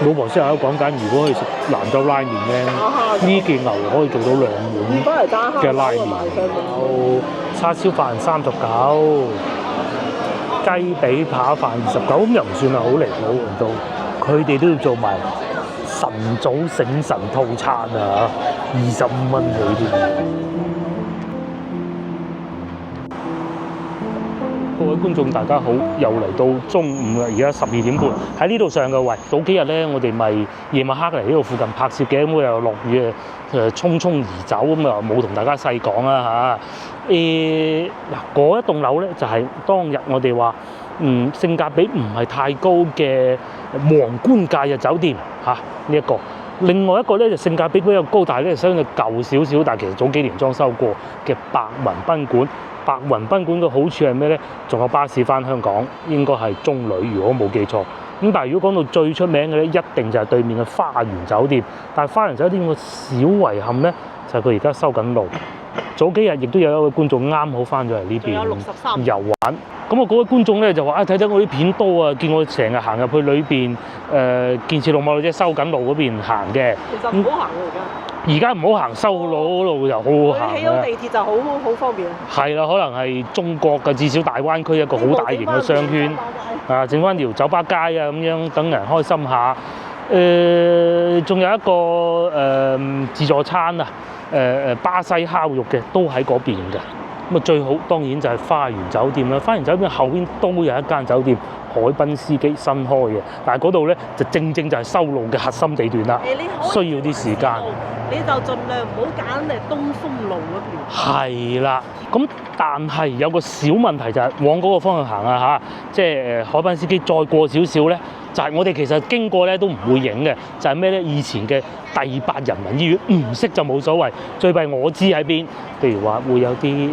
老婆先喺度講緊，如果去食蘭州拉麵咧，呢件牛可以做到2碗嘅拉麵，有叉燒飯39，雞髀扒飯29，咁又唔算係好離譜到。佢哋都要做埋晨早醒神套餐啊，25蚊佢啲。各位觀眾大家好，又嚟到中午啦，而家12點半喺呢度上嘅喂。早幾日咧，我哋咪夜晚黑嚟呢度附近拍攝嘅，咁又落雨啊，匆匆而走，咁啊冇同大家細講啦嚇。嗱嗰一棟樓咧就係當日我哋話性價比唔係太高嘅皇冠假日酒店嚇呢一個。另外一個咧就性價比比較高，但係咧相對舊少少，但係其實早幾年裝修過嘅白雲賓館。白雲賓館嘅好處係咩咧？仲有巴士翻香港，應該係中旅，如果冇記錯。咁但係如果講到最出名嘅咧，一定就係對面嘅花園酒店。但係花園酒店個小遺憾咧，就係佢而家收緊路。早幾日亦都有一位觀眾啱好翻咗嚟呢邊遊玩。咁啊嗰位觀眾咧就話：睇睇我啲片多啊，見我成日行入去裏邊建設路馬路即係收緊路嗰邊行嘅。其實唔好行喎而家唔好行修路嗰度就好好行。起到地鐵就好方便。係啦，可能係中國嘅至少大灣區一個好大型嘅商圈啊，整翻條酒吧街啊咁樣，等人開心下。仲有一個自助餐啊，巴西烤肉嘅都喺嗰邊嘅。咁啊最好當然就係花園酒店啦。花園酒店後邊都有一間酒店，海濱司機新開嘅，但係嗰度咧就正就係修路嘅核心地段啦，需要啲時間。你就盡量唔好揀東風路嗰邊。係啦，咁但係有個小問題就係往嗰個方向行啊嚇，即係海濱司機再過少少咧，就係我哋其實經過咧都唔會影嘅，就係咩咧？以前嘅第8人民醫院唔識就冇所謂，最弊我知喺邊，譬如話會有啲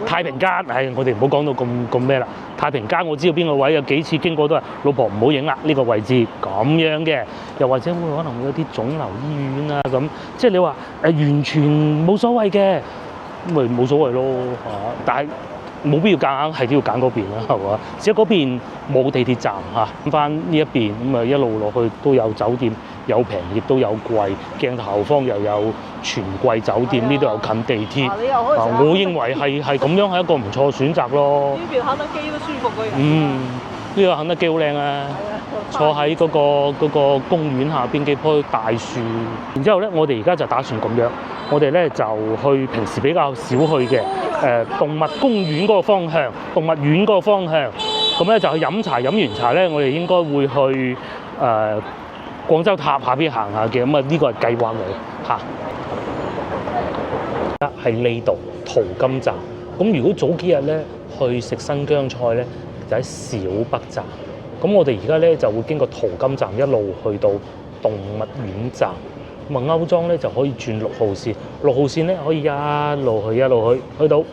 太平間，我哋唔好講到咁咩啦。太平間我知道邊個位，有幾次經過都係老婆唔好影啦，呢個位置咁樣嘅，又或者可能會有啲腫瘤醫院啊咁，即係你話完全冇所謂嘅，咁咪冇所謂咯嚇。但係冇必要夾硬係都要揀嗰邊啦，係嘛？只係嗰邊冇地鐵站嚇，咁翻呢一邊咁啊一路落去都有酒店，有平亦都有貴，鏡頭後方又有全季酒店，呢度又近地鐵。我認為係咁樣係一個唔錯選擇咯。呢邊肯德基都舒服過人。呢個肯德基好靚啊！坐喺嗰個公園下邊幾棵大樹，然之後咧，我哋而家就打算咁樣，我哋咧就去平時比較少去嘅動物公園嗰個方向，動物園嗰個方向，咁咧就去飲茶，飲完茶咧，我哋應該會去廣州塔下邊行下嘅，咁啊呢個係計劃嚟嚇。喺呢度淘金站，咁如果早幾日咧去食新疆菜咧，就喺小北站。咁我哋而家咧就會經過淘金站一路去到動物園站，咁啊歐莊咧就可以轉6號線，6號線咧可以一路去去到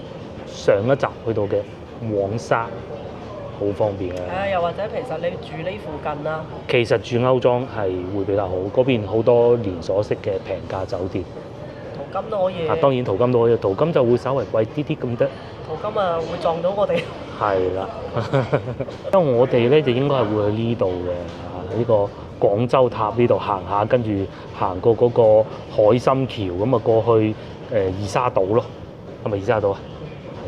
上一集去到嘅黃沙，好方便嘅。又或者其實你住呢附近啦。其實住歐莊係會比較好，嗰邊好多連鎖式嘅平價酒店。淘金都可以。當然淘金都可以，淘金就會稍微貴啲咁得。淘金啊，會撞到我哋。係啦，因為我哋咧就應該係會去呢度嘅，呢個廣州塔呢度行下，跟住行過嗰個海心橋咁啊過去二沙島咯，係咪二沙島啊？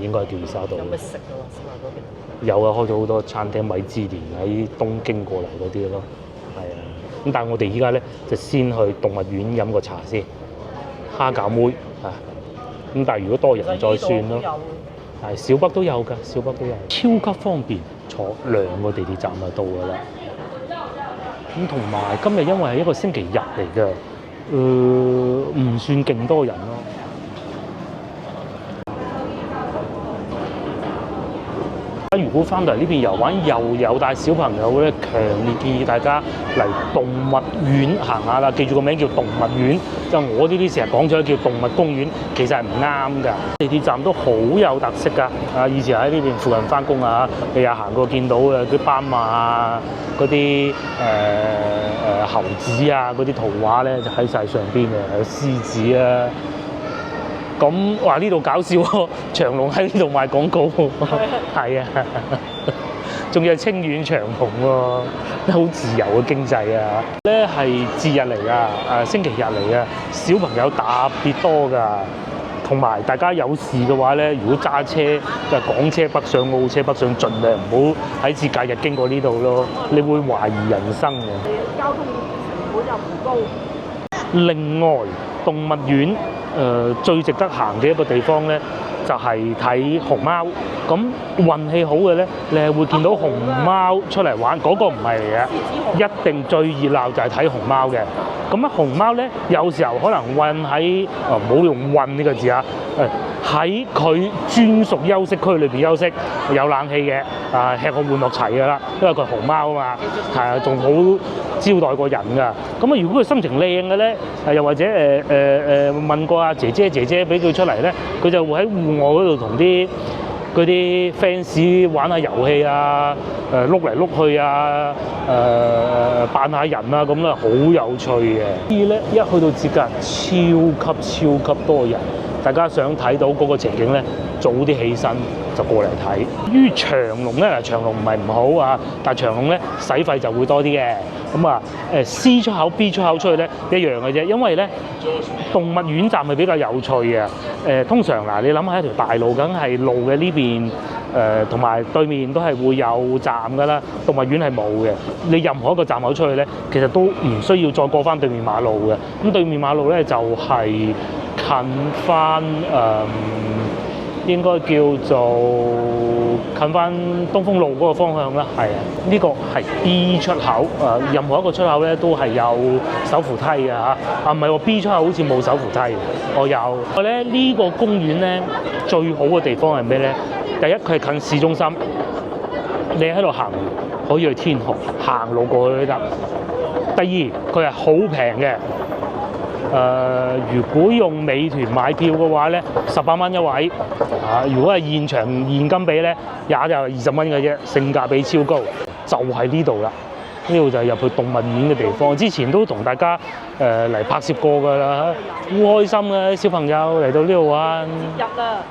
應該係叫二沙島。有咩食啊？食埋嗰邊？有啊，開咗好多餐廳，米芝蓮喺東京過嚟嗰啲咯，係啊。咁但係我哋依家咧就先去動物園飲個茶先，蝦餃妹啊。咁但係如果多人再算咯。係小北都有㗎，小北都有，超級方便，坐2個地鐵站就到㗎啦。咁同埋今日因為係一個星期日嚟嘅，唔算勁多人咯。如果翻到嚟呢邊遊玩又有帶小朋友咧，強烈建議大家嚟動物園行下啦。記住個名叫動物園，就我呢啲成日講咗叫動物公園，其實係唔啱㗎。地鐵站都好有特色㗎。以前喺呢邊附近翻工啊，你有行過見到嘅啲斑馬啊，嗰啲猴子啊，嗰啲圖畫咧就喺晒上邊嘅，有獅子啊。咁話呢度搞笑喎，長隆喺呢度賣廣告喎，係啊，仲要係清遠長虹喎，好自由嘅經濟啊！咧係節日嚟㗎，星期日嚟㗎，小朋友特別多㗎。同埋大家有事嘅話咧，如果揸車就港車北上、澳車北上，盡量唔好喺節假日經過呢度咯，你會懷疑人生嘅。交通成本又唔高。另外，動物園最值得行嘅一個地方咧，就係睇熊貓。咁運氣好嘅咧，你係會見到熊貓出嚟玩，嗰個唔係嚟嘅，一定最熱鬧就係睇熊貓嘅。咁啊，熊貓咧有時候可能韞喺唔好用韞呢個字啊，喺佢專屬休息區裏邊休息，有冷氣嘅，吃喝玩樂齊㗎啦，因為佢熊貓啊嘛，係啊，仲好招待過人㗎。咁啊，如果佢心情靚嘅咧，又或者問過阿姐姐俾佢出嚟咧，佢就會喺戶外嗰度同嗰啲 fans 玩下遊戲啊，碌嚟碌去啊，扮下人啊咁啦，好有趣嘅。所以咧，一去到節假日，超級多人，大家想睇到嗰個情景咧，早啲起身就過嚟睇。於長隆咧，長隆唔係唔好啊，但係長隆咧使費就會多啲嘅。咁啊，C 出口 B 出口出去咧一樣嘅啫，因為咧動物園站係比較有趣嘅。通常嗱，你諗下一條大路，梗係路嘅呢邊同埋對面都係會有站㗎啦。動物園係冇嘅，你任何一個站口出去咧，其實都唔需要再過翻對面馬路嘅。咁對面馬路咧就係近翻應該叫做近翻東風路嗰個方向啦，係啊，呢個係 B 出口，任何一個出口咧都係有手扶梯嘅嚇，唔係喎 B 出口好似冇手扶梯，我有。我咧呢個公園咧最好嘅地方係咩咧？第一佢係近市中心，你喺度行可以去天河，行路過去都得。第二佢係好平嘅。如果用美團買票嘅話咧，18蚊一位，如果係現場現金俾咧，就20蚊嘅啫，性價比超高，就喺呢度啦。呢度就係入去動物園嘅地方。之前都同大家嚟拍攝過㗎啦，好開心嘅小朋友嚟到呢度玩。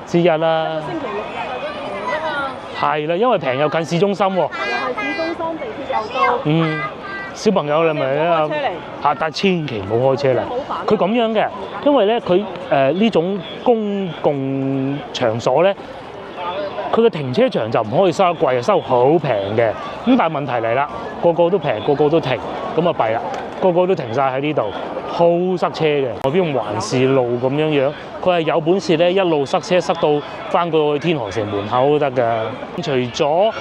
節日啦，星期六日啊，都平㗎嘛。係啦，因為平又近市中心喎。又係市中心，地鐵又到。小朋友你咪啊，但係千祈唔好開車嚟。佢咁樣嘅，因為咧佢呢種公共場所咧，佢嘅停車場就唔可以收得貴，收好平嘅。咁但係問題嚟啦，個個都平，個個都停，咁啊弊啦，個個都停晒喺呢度，好塞車嘅。外邊環市路咁樣，佢係有本事咧，一路塞車塞到翻過去天河城門口都得㗎。除咗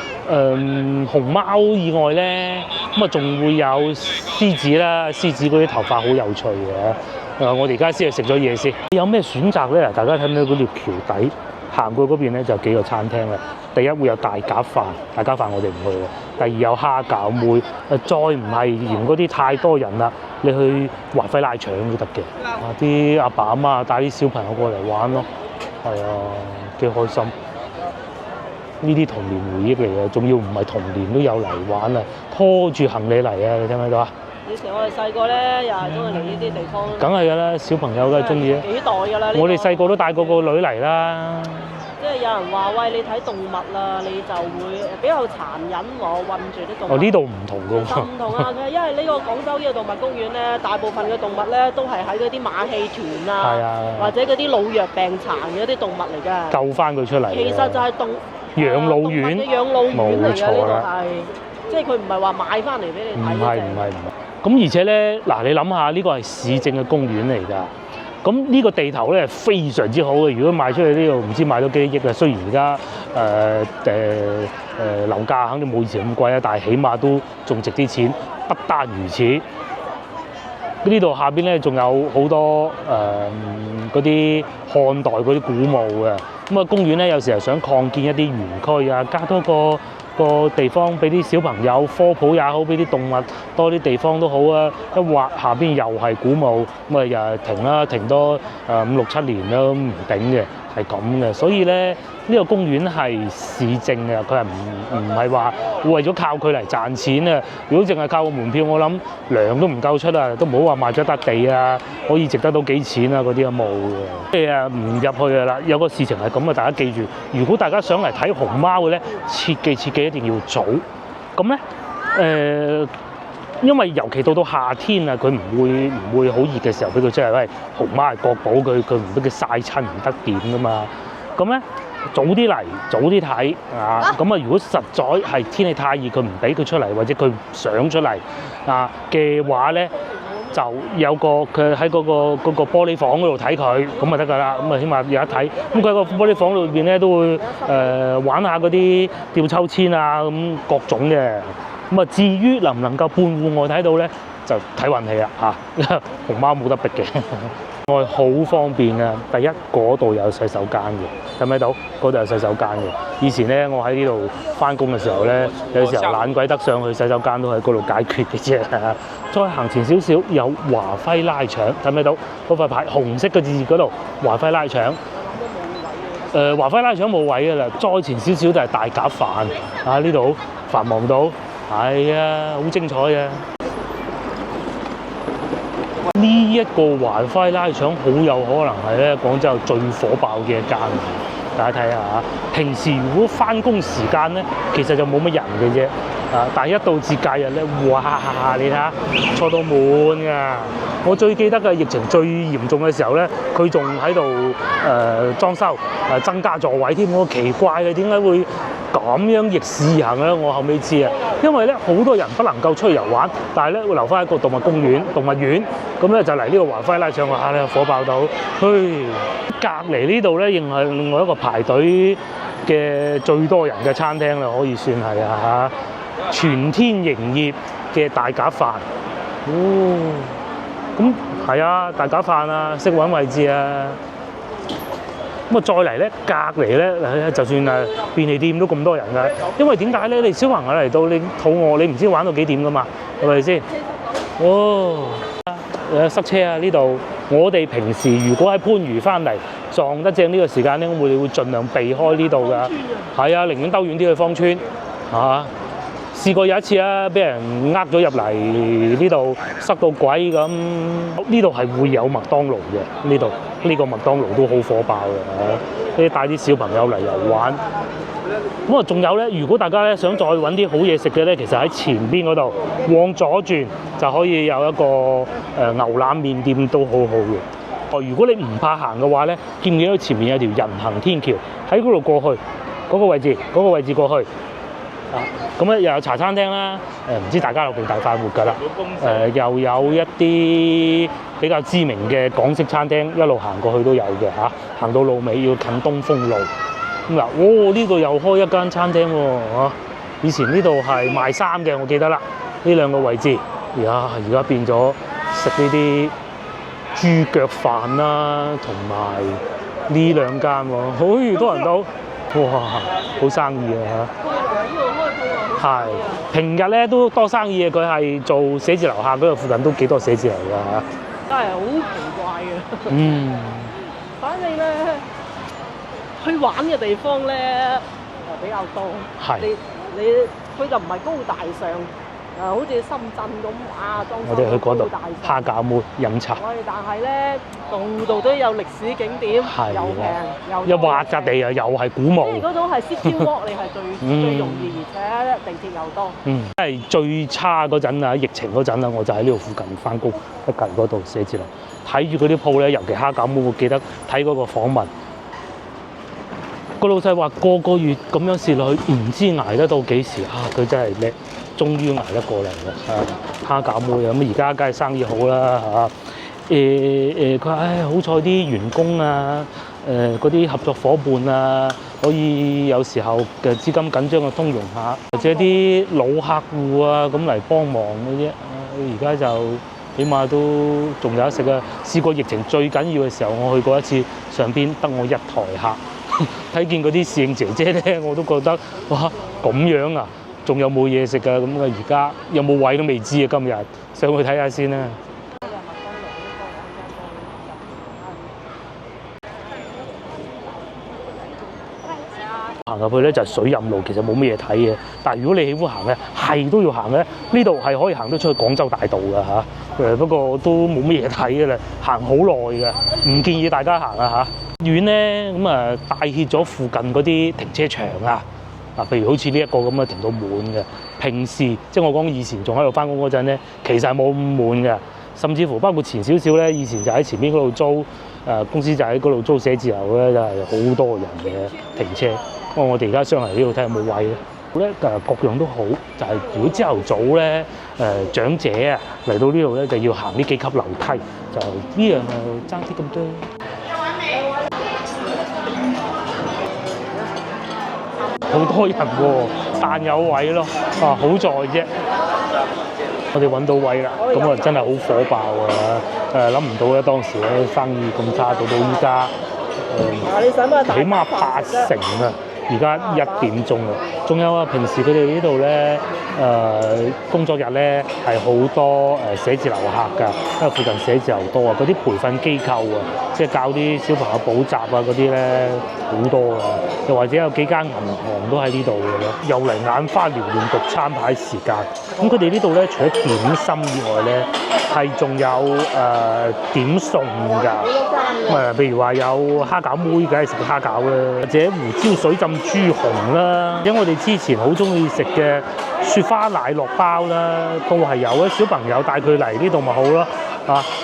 熊貓以外咧，咁啊仲會有獅子啦，獅子嗰啲頭髮好有趣嘅。我哋而家先去食咗嘢先。有咩選擇咧？大家睇唔睇到嗰條橋底？行過嗰邊咧就有幾個餐廳啦。第一會有大家飯我哋唔去嘅。第二有蝦餃妹，再唔係嫌嗰啲太多人啦，你去華輝拉腸都得嘅。啲阿爸阿媽帶啲小朋友過嚟玩咯，係啊，幾開心。呢啲童年回憶嚟嘅，仲要唔係童年都有嚟玩啊，拖住行李嚟啊！你聽唔聽到啊？以前我哋細個咧，又係中意嚟呢啲地方。梗係㗎啦，小朋友梗係中意啊！幾代㗎啦！我哋細個都帶過個女嚟啦。即係有人話喂，你睇動物啦，你就會比較殘忍喎，韞住啲動物。呢度唔同㗎喎。唔同啊！因為呢個廣州呢個動物公園咧，大部分嘅動物咧都係喺嗰啲馬戲團啊，或者嗰啲老弱病殘嘅啲動物嚟㗎。救翻佢出嚟。其實就係養老院。養老院嚟㗎，呢個係，即係佢唔係話買翻嚟俾你睇。唔係。咁而且咧，嗱你諗下，呢個係市政嘅公園嚟㗎。咁呢個地頭咧係非常之好嘅。如果賣出去呢度，唔知賣咗幾億啊！雖然而家樓價肯定冇以前咁貴啊，但係起碼都仲值啲錢。不單如此，呢度下邊咧仲有好多嗰啲漢代嗰啲古墓嘅。咁啊，公園咧有時係想擴建一啲園區啊，加多個地方俾啲小朋友科普也好，俾啲動物多啲地方都好啊！一劃下邊又係古墓，咁啊又係停啦，停多5、6、7年啦，唔頂嘅，係咁嘅。所以咧，呢個公園係市政嘅，佢係唔係話為咗靠佢嚟賺錢啊？如果淨係靠個門票，我諗糧都唔夠出啊，都唔好話賣咗笪地啊，可以值得到幾錢啊嗰啲都冇嘅。即係唔入去嘅啦。有個事情係咁啊，大家記住，如果大家想嚟睇熊貓嘅咧，切記一定要早。咁咧因為尤其到夏天啊，佢唔會好熱嘅時候俾佢出嚟，喂，熊貓係國寶，佢唔俾佢曬親唔得掂噶嘛。咁咧早啲嚟，早啲睇啊。咁啊，如果實在係天氣太熱，佢唔俾佢出嚟，或者佢想出嚟啊嘅話咧，就有個佢喺嗰個玻璃房嗰度睇佢，咁就得㗎啦。咁啊，起碼有得睇。咁佢喺個玻璃房裏邊咧都會玩下嗰啲吊秋千啊，咁各種嘅。咁啊，至於能唔能夠半戶外睇到咧，就睇運氣啦嚇。熊貓冇得逼嘅，外好方便啊！第一嗰度有洗手間嘅，睇唔睇到？嗰度有洗手間嘅。以前咧，我喺呢度翻工嘅時候咧，有時候懶鬼得上去洗手間都喺嗰度解決嘅啫。再行前少少有華輝拉腸，睇唔睇到？嗰塊牌紅色嘅字嗰度，華輝拉腸。華輝拉腸冇位㗎啦，再前少少就係大鴿飯啊！呢度繁忙到。係啊，好精彩啊！呢一個華輝拉腸好有可能係咧廣州最火爆嘅一間，大家睇下嚇。平時如果翻工時間咧，其實就冇乜人嘅啫。但係一到節假日咧，哇！你睇下坐到滿㗎。我最記得嘅疫情最嚴重嘅時候咧，佢仲喺度裝修增加座位添。我奇怪嘅點解會咁樣逆市而行咧？我後尾知啊，因為咧好多人不能夠出去遊玩，但係咧會留翻一個動物公園、動物園，咁咧就嚟呢個華輝拉腸哇！你火爆到，隔離呢度咧，仍係另外一個排隊嘅最多人嘅餐廳啦，可以算係啊嚇。全天營業嘅大鴿飯，咁係啊，大鴿飯啊，識揾位置啊。咁啊，再嚟咧，隔離咧，就算誒便利店都咁多人㗎。因為點解咧？你小朋友嚟到，你肚餓，你唔知玩到幾點㗎嘛？係咪先？塞車啊！呢度我哋平時如果喺番禺翻嚟撞得正呢個時間咧，我哋會盡量避開呢度㗎。係啊，寧願兜遠啲去芳村嚇。試過有一次啊，俾人呃咗入嚟呢度，塞到鬼咁。呢度係會有麥當勞嘅，呢度呢個麥當勞都好火爆嘅，啲帶啲小朋友嚟遊玩。咁啊，仲有咧，如果大家咧想再揾啲好嘢食嘅咧，其實喺前邊嗰度往左轉就可以有一個牛腩麵店都好好嘅。如果你唔怕行嘅話咧，見唔見到前面有條人行天橋喺嗰度過去嗰個位置過去。咁咧又有茶餐廳啦，唔知大家樂定大快活㗎啦，又有一啲比較知名嘅港式餐廳，一路行過去都有嘅嚇，行到路尾要近東風路。咁嗱，呢度又開一間餐廳喎嚇，以前呢度係賣衫嘅，我記得啦，呢兩個位置，而家變咗食呢啲豬腳飯啦，同埋呢兩間喎，多人都，哇，好生意啊嚇！係平日咧都多生意嘅，佢係做寫字樓下嗰度附近都幾多寫字樓㗎嚇。真係好奇怪嘅。反正咧，去玩嘅地方咧比較多。係。你佢就唔係高大上，好似深圳咁啊，裝修好高大上。蝦餃妹飲茶。但係咧，度都有歷史景點，又平又滑質地又係古墓。即係嗰種係 city walk，你係最容易，而且地鐵又多。因為最差嗰陣啊，疫情嗰陣啊，我就喺呢度附近翻工，一近嗰度寫字樓，睇住嗰啲鋪咧，尤其蝦餃妹，我記得睇嗰個訪問。個老細話個個月咁樣蝕落去，唔知捱得到幾時啊！佢真係叻，終於捱得過嚟啦！蝦餃妹咁而家梗係生意好啦嚇。佢話好彩啲員工啊，嗰啲合作伙伴啊，可以有時候嘅資金緊張嘅通融下，或者啲老客戶啊咁嚟幫忙嘅啫。而家就起碼都仲有得食啊！試過疫情最緊要嘅時候，我去過一次，上邊得我一台客。睇見嗰啲侍應姐姐咧，我都覺得哇咁樣啊，仲有冇嘢食㗎？咁啊，而家有冇位都未知啊！今日上去睇下先啦。行入去咧就係水蔭路，其實冇乜嘢睇嘅。但係如果你喜歡行咧，係都要行咧。呢度係可以行得出去廣州大道㗎嚇。不過都冇乜嘢睇嘅啦，行好耐㗎，唔建議大家行啊嚇。遠咧咁啊，帶挈咗附近嗰啲停車場啊，譬如好似呢一個咁啊，停到滿嘅。平時即係我講以前仲喺度翻工嗰陣咧，其實係冇咁滿嘅，甚至乎包括前少少咧，以前就喺前邊嗰度租公司就喺嗰度租寫字樓咧，就係好多人嘅停車。不過我哋而家上嚟呢度睇下有冇位咧。咧各樣都好，就係、是、如果朝頭早咧長者啊嚟到呢度咧，就要行呢幾級樓梯，就呢樣就爭啲咁多。好多人喎，但有位咯，好在啫，我哋揾到位啦，咁啊真係好火爆啊！諗唔到咧，當時咧生意咁差，到依家起碼8成啊！而家1點鐘啦，仲有啊！平時佢哋呢度咧，工作日咧係好多寫字樓客㗎，因為附近寫字樓多啊。嗰啲培訓機構啊，即係教啲小朋友補習啊嗰啲咧好多啊。又或者有幾間銀行都喺呢度嘅咯。又嚟眼花撩亂讀餐牌時間。咁佢哋呢度咧，除咗點心以外咧，係仲有點餸㗎。譬如話有蝦餃妹，梗係食蝦餃啦，或者胡椒水浸豬紅啦，因為我哋之前好中意食嘅雪花奶酪包啦，都係有啊。小朋友帶佢嚟呢度咪好咯，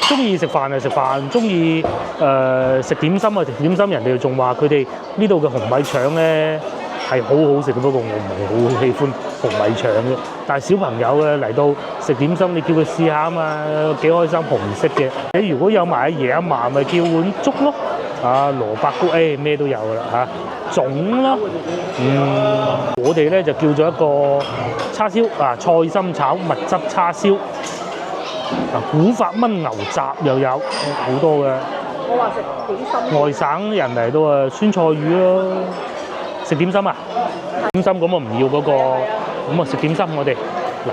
中意食飯就食飯，中意食點心啊食點心，人哋仲話佢哋呢度嘅紅米腸咧係好好食嘅，不過我唔係好喜歡紅米腸嘅。但係小朋友咧嚟到食點心，你叫佢試下啊嘛，幾開心，紅色嘅。你如果有埋阿爺阿嫲，咪叫碗粥咯，蘿蔔糕，咩都有㗎啦嚇，粽咯，我哋咧就叫咗一個叉燒菜心炒蜜汁叉燒，古法炆牛雜又有好多嘅。我話食點心。外省人嚟到酸菜魚咯，食點心啊？點心咁我唔要嗰個，咁啊食點心我哋嗱。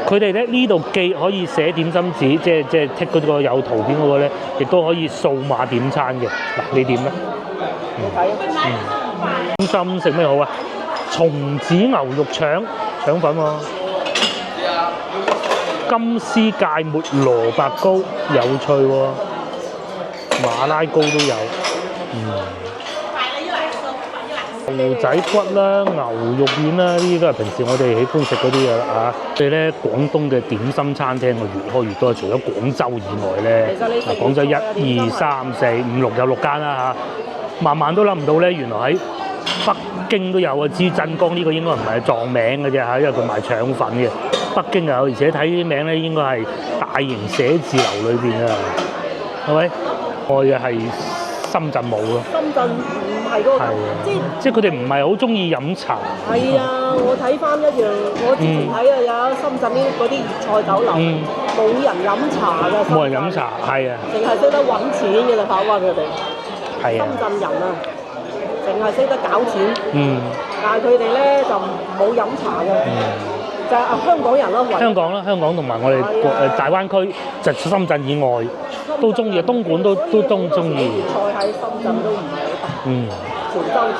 佢哋咧呢度既可以寫點心紙，即係剔嗰個有圖片嗰個咧，亦都可以數碼點餐嘅。嗱，你點咧？點心食咩好啊？松子牛肉腸粉喎，金絲芥末蘿蔔糕有趣喎，馬拉糕都有，牛仔骨啦、牛肉丸啦，呢啲都係平時我哋喜歡食嗰啲嘢啦嚇。所以咧，廣東嘅點心餐廳我越開越多，除咗廣州以外咧，廣州1、2、3、4、5、6有6間啦嚇。慢慢都諗唔到咧，原來喺北京都有啊！至於鎮江呢個應該唔係撞名嘅啫嚇，因為佢賣腸粉嘅。北京有，而且睇啲名咧應該係大型寫字樓裏邊啊，係咪？我嘅係深圳冇咯。深圳唔係嗰個，即係佢哋唔係好中意飲茶。係啊，我睇翻一樣，我之前睇有深圳嗰啲粵菜酒樓，冇人飲茶㗎。冇人飲茶，係啊。淨係識得揾錢嘅啦，跑翻佢哋。係啊。深圳人啊，淨係識得搞錢。但係佢哋咧就冇飲茶嘅。就係香港人咯，香港同埋我哋大灣區，就深圳以外都中意，東莞都中意。菜喺深圳都唔係好得。潮州菜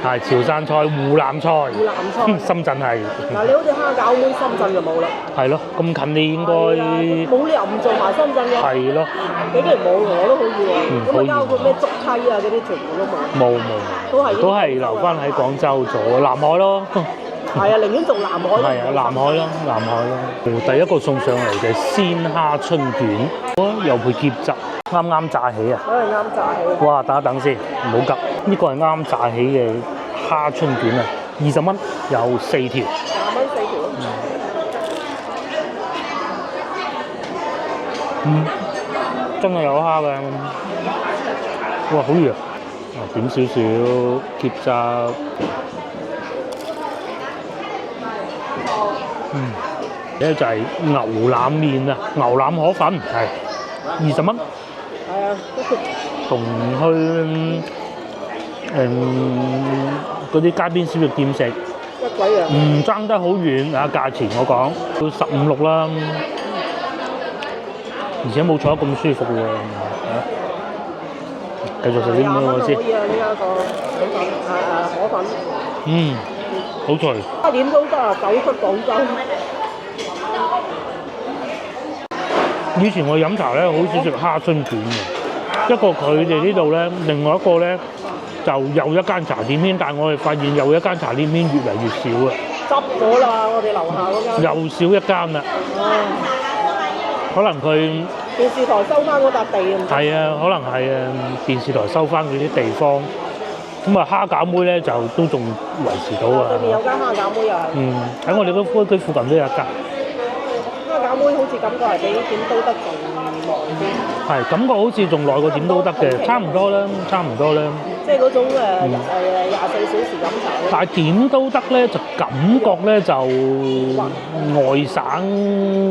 係潮汕菜、湖南菜。深圳係。嗱，你好似蝦餃妹，深圳就冇啦。係咯，咁近你應該。冇理由唔做埋深圳嘅。係咯。你既然冇，我都好意喎。咁包括咩竹溪啊嗰啲全部都冇。冇。都係留翻喺廣州做南海咯。係啊，寧願做南海。係啊，南海咯。第一個送上嚟嘅鮮蝦春卷，又配椰汁，啱炸起啊！啱炸起。哇！等一等先，唔好急。呢個係啱炸起嘅蝦春卷啊，20蚊有4條。20蚊4條。真係有蝦㗎。哇！好熱啊！點少少椰汁。咧就係牛腩麵啊，牛腩河粉係20蚊。係啊，同去嗰啲街邊燒肉店食一鬼樣。唔爭得好遠啊，價錢我講都15、16啦，而且冇坐得咁舒服喎。繼續食啲咩我先。可以啊，呢一個河粉。好脆。8點都得啊，走出廣州。以前我飲茶咧，好少食蝦春卷嘅。一個佢哋呢度咧，另外一個咧就有一間茶點添，但係我哋發現有一間茶點添越嚟越少啊。執咗啦，我哋樓下嗰間。又少一間啦。可能佢電視台收翻嗰笪地啊。係啊，可能係啊，電視台收翻嗰啲地方。咁啊，蝦餃妹咧就都仲維持到啊。對面有間蝦餃妹又係。喺我哋個區附近都有一間。蝦餃妹好似感覺係比點都得仲耐啲。係，感覺好似仲耐過點都得嘅，差唔多啦，差唔多啦。即係嗰種24小時飲茶。但係點都得咧，就感覺咧就外省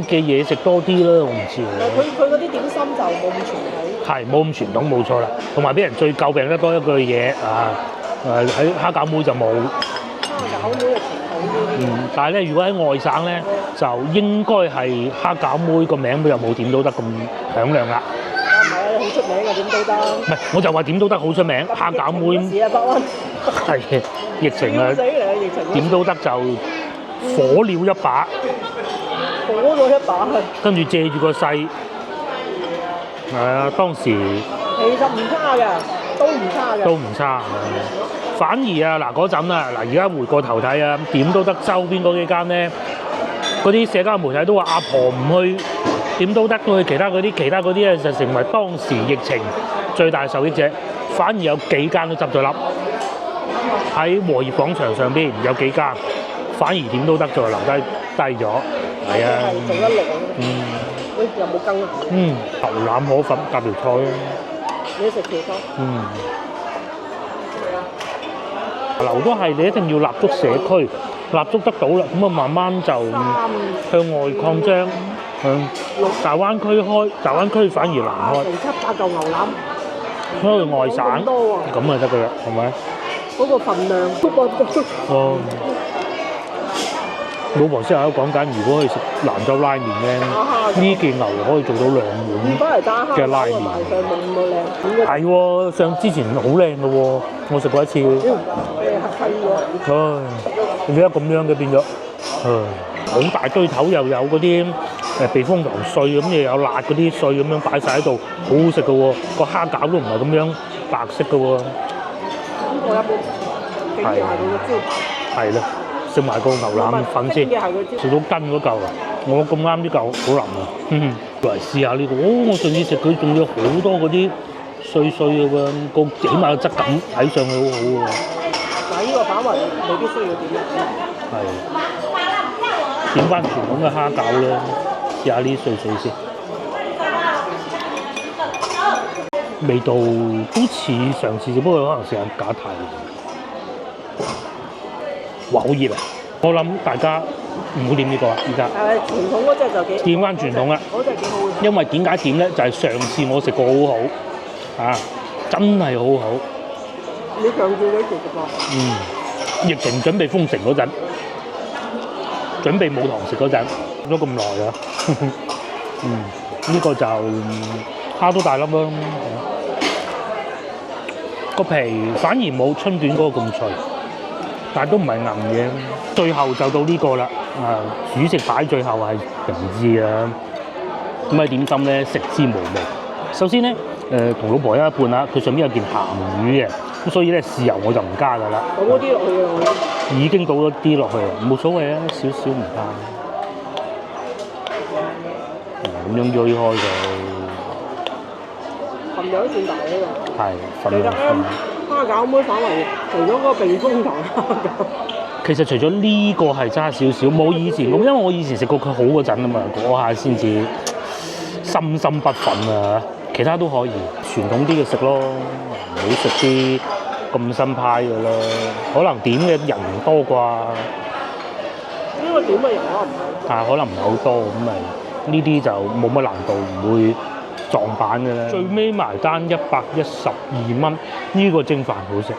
嘅嘢食多啲啦，我唔知。佢嗰啲點心就冇咁傳統。係冇咁傳統，冇錯啦。同埋俾人最詬病得多一句嘢啊，喺蝦餃妹就冇。蝦餃妹係傳統啲。但係咧，如果喺外省咧，就應該係蝦餃妹個名就冇點都得咁響亮啦。唔係啊，好出名嘅點都得。唔係，我就話點都得好出名，蝦餃妹。是啊，北灣。係疫情啊！疫情。點都得就火了一把。火咗一把。跟住借住個勢。係啊，當時其實唔差嘅，都唔差嘅，都唔差。反而啊，嗱嗰陣啊，嗱而家回過頭睇啊，點都得周邊嗰幾間咧，嗰啲社交媒體都話阿婆唔去點都得，去其他嗰啲咧就成為當時疫情最大受益者。反而有幾間都執咗笠，喺和業廣場上邊有幾間，反而點都得就留低咗。係啊，做得耐。有冇羹啊？牛腩河粉夾條菜啊！你食條菜？樓都係你一定要立足社區，立足得到啦，咁啊慢慢就向外擴張，向大灣區開，大灣區反而難開。成7-8嚿牛腩，開去外省，咁啊得㗎啦，係咪？嗰個份量都唔哦。老婆先喺度講緊，如果去食蘭州拉麵咧，呢件牛可以做到2碗嘅拉麵。係喎，之前好靚嘅喎，我食過一次。而家咁樣嘅變咗，好大堆頭又有嗰啲避風塘碎咁，又有辣嗰啲碎咁樣擺晒喺度，好好食嘅喎。個蝦餃都唔係咁樣白色嘅喎。呢個一般，竟然係佢嘅招牌。係啦。食埋個牛腩粉先，食到筋嗰嚿啊！我咁啱呢嚿好腍啊！嚟試下呢個，我上次食佢仲有好多嗰啲碎嘅喎，起碼個質感睇上去好好喎。嗱，呢個範圍未必需要點樣。係點翻傳統嘅蝦餃咧，試下呢碎先。味道都似上次，只不過可能時間假太。哇！好熱啊！我諗大家唔好點呢個啊，而家。傳統嗰隻就幾。點翻傳統啦。嗰隻幾好。因為點解點咧？就係上次我食過好好，啊，真係好好。你強調幾時食過？疫情準備封城嗰陣，準備冇堂食嗰陣，咗咁耐啊。呢個就蝦都大粒咯。個皮反而冇春卷嗰個咁脆。但係都唔係硬嘅，最後就到呢個啦。主食擺最後係人知啊。咁啊點心咧食之無味。首先咧，同老婆一半啦，佢上邊有件鹹魚嘅，咁所以咧豉油我就唔加㗎啦。倒嗰啲落去啊！已經倒咗啲落去啊，冇所謂啊，少少唔加。咁樣鋥開佢。份量都算大呢個。係份量。蝦餃妹反為除咗嗰個避風塘蝦餃，其實除咗呢個係差少少，冇以前咁，因為我以前食過佢好嗰陣啊嘛，嗰下先至心心不憤啊！其他都可以，傳統啲嘅食咯，唔好食啲咁新派嘅咯。可能點嘅人唔多啩？呢個點嘅人可能唔多。可能唔係好多，咁咪呢啲就冇乜難度，唔會撞板嘅咧。最尾埋單112蚊，呢個蒸飯好食，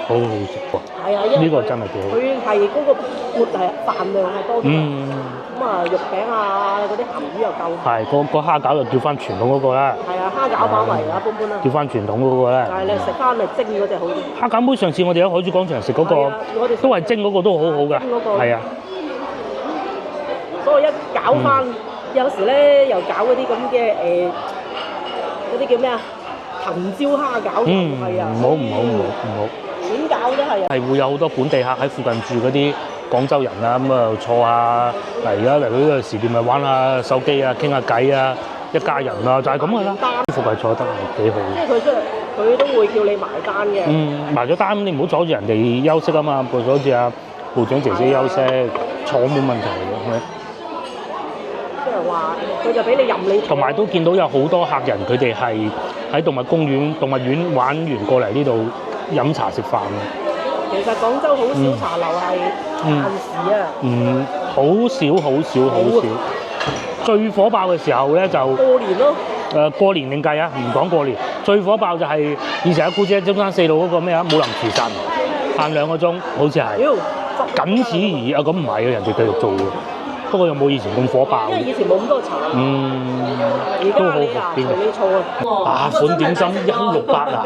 好好食喎。係啊，呢個真係幾好。佢係嗰個活係飯量係多啲。咁啊，肉餅啊，嗰啲鹹魚又夠。係，個蝦餃就叫翻傳統嗰個啦。係啊，蝦餃範圍一般般啦。叫翻傳統嗰個啦。但係你食翻咪蒸嗰隻好啲。蝦餃妹上次我哋喺海珠廣場食嗰個，都係蒸嗰個都好好㗎。係啊。所以一搞翻。有時咧又搞嗰啲咁嘅嗰啲叫咩啊？藤椒蝦餃係啊，唔好。點搞都係啊！係會有好多本地客喺附近住嗰啲廣州人啊，咁啊坐下嗱，而家嚟到呢個時段咪玩下手機啊，傾下偈啊，一家人啊，就係咁噶啦。舒服係坐得係幾好。即係佢都會叫你埋單嘅。埋咗單你唔好阻住人哋休息啊嘛，阻住阿部長姐姐休息，坐冇問題嘅。即係話佢就俾你任你坐。同埋都見到有好多客人，佢哋係喺動物公園、動物園玩完過嚟呢度飲茶食飯嘅。其實廣州好少茶樓係限時啊。好少。最火爆嘅時候咧就過年咯。過年另計啊，唔講過年。最火爆就係以前阿姑姐中山四路嗰個咩啊，武林廚神限2個鐘，好似係。僅此而已啊！咁唔係嘅，人哋繼續做嘅。不過有冇以前咁火爆？因為以前冇咁多茶。而家你啊，隨你坐啊。8款點心168啊！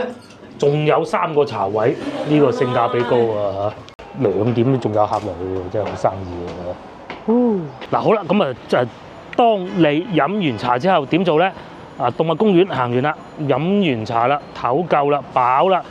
仲有3個茶位，呢個性價比高啊嚇！2點仲有客嚟喎，真係好生意喎。嗱好啦，咁啊就當你飲完茶之後點做咧？動物公園行完啦，飲完茶啦，唞夠啦，飽啦，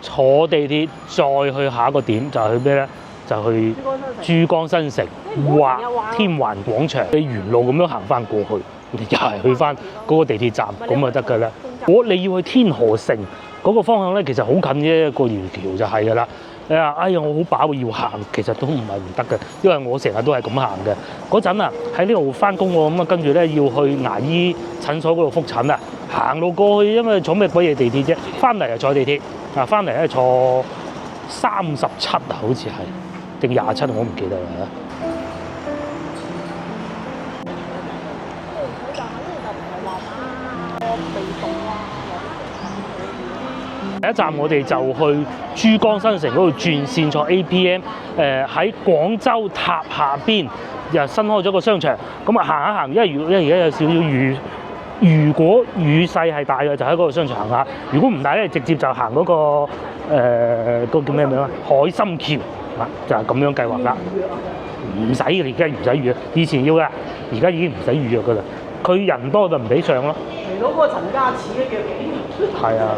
坐地鐵再去下一個點就係去咩咧？就去珠江新城或天環廣場，你沿路咁樣行翻過去，你又係去翻嗰個地鐵站咁就得㗎啦。如果你要去天河城嗰個方向咧，其實好近啫，過條橋就係㗎啦。你話哎呀我好飽要行，其實都唔係唔得嘅，因為我成日都係咁行嘅。嗰陣啊喺呢度翻工喎，咁啊跟住咧要去牙醫診所嗰度覆診啊，行路過去，因為坐咩鬼嘢地鐵啫？翻嚟就坐地鐵，翻嚟咧坐37啊，好似係定27，我唔記得啦。第一站我哋就去珠江新城嗰度轉線坐 APM， 喺廣州塔下邊又新開咗個商場，咁啊行一行，因為而家有少少雨，如果雨勢係大嘅就喺嗰個商場行下，如果唔大咧直接就行嗰個嗰個叫咩名啊？海心橋啊，就係咁樣計劃啦。唔使嘅，而家唔使預約，以前要㗎，而家已經唔使預約㗎啦。佢人多就唔俾上咯。嚟到嗰個陳家祠嘅叫幾？係啊，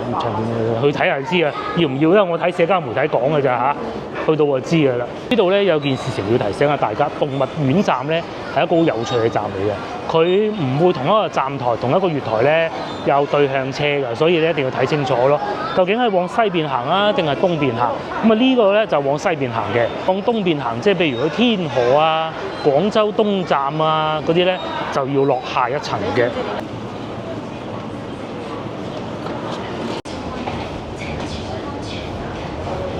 去睇下就知啊，要唔要？因為我睇社交媒體講嘅咋嚇，去到就知㗎啦。呢度咧有件事情要提醒下大家，動物園站咧係一個好有趣嘅站嚟嘅，佢唔會同一個站台、同一個月台咧有對向車㗎，所以咧一定要睇清楚咯。究竟係往西邊行啊，定係東邊行？咁啊呢個咧就往西邊行嘅，往東邊行即係譬如去天河啊、廣州東站啊嗰啲咧就要落下一層嘅。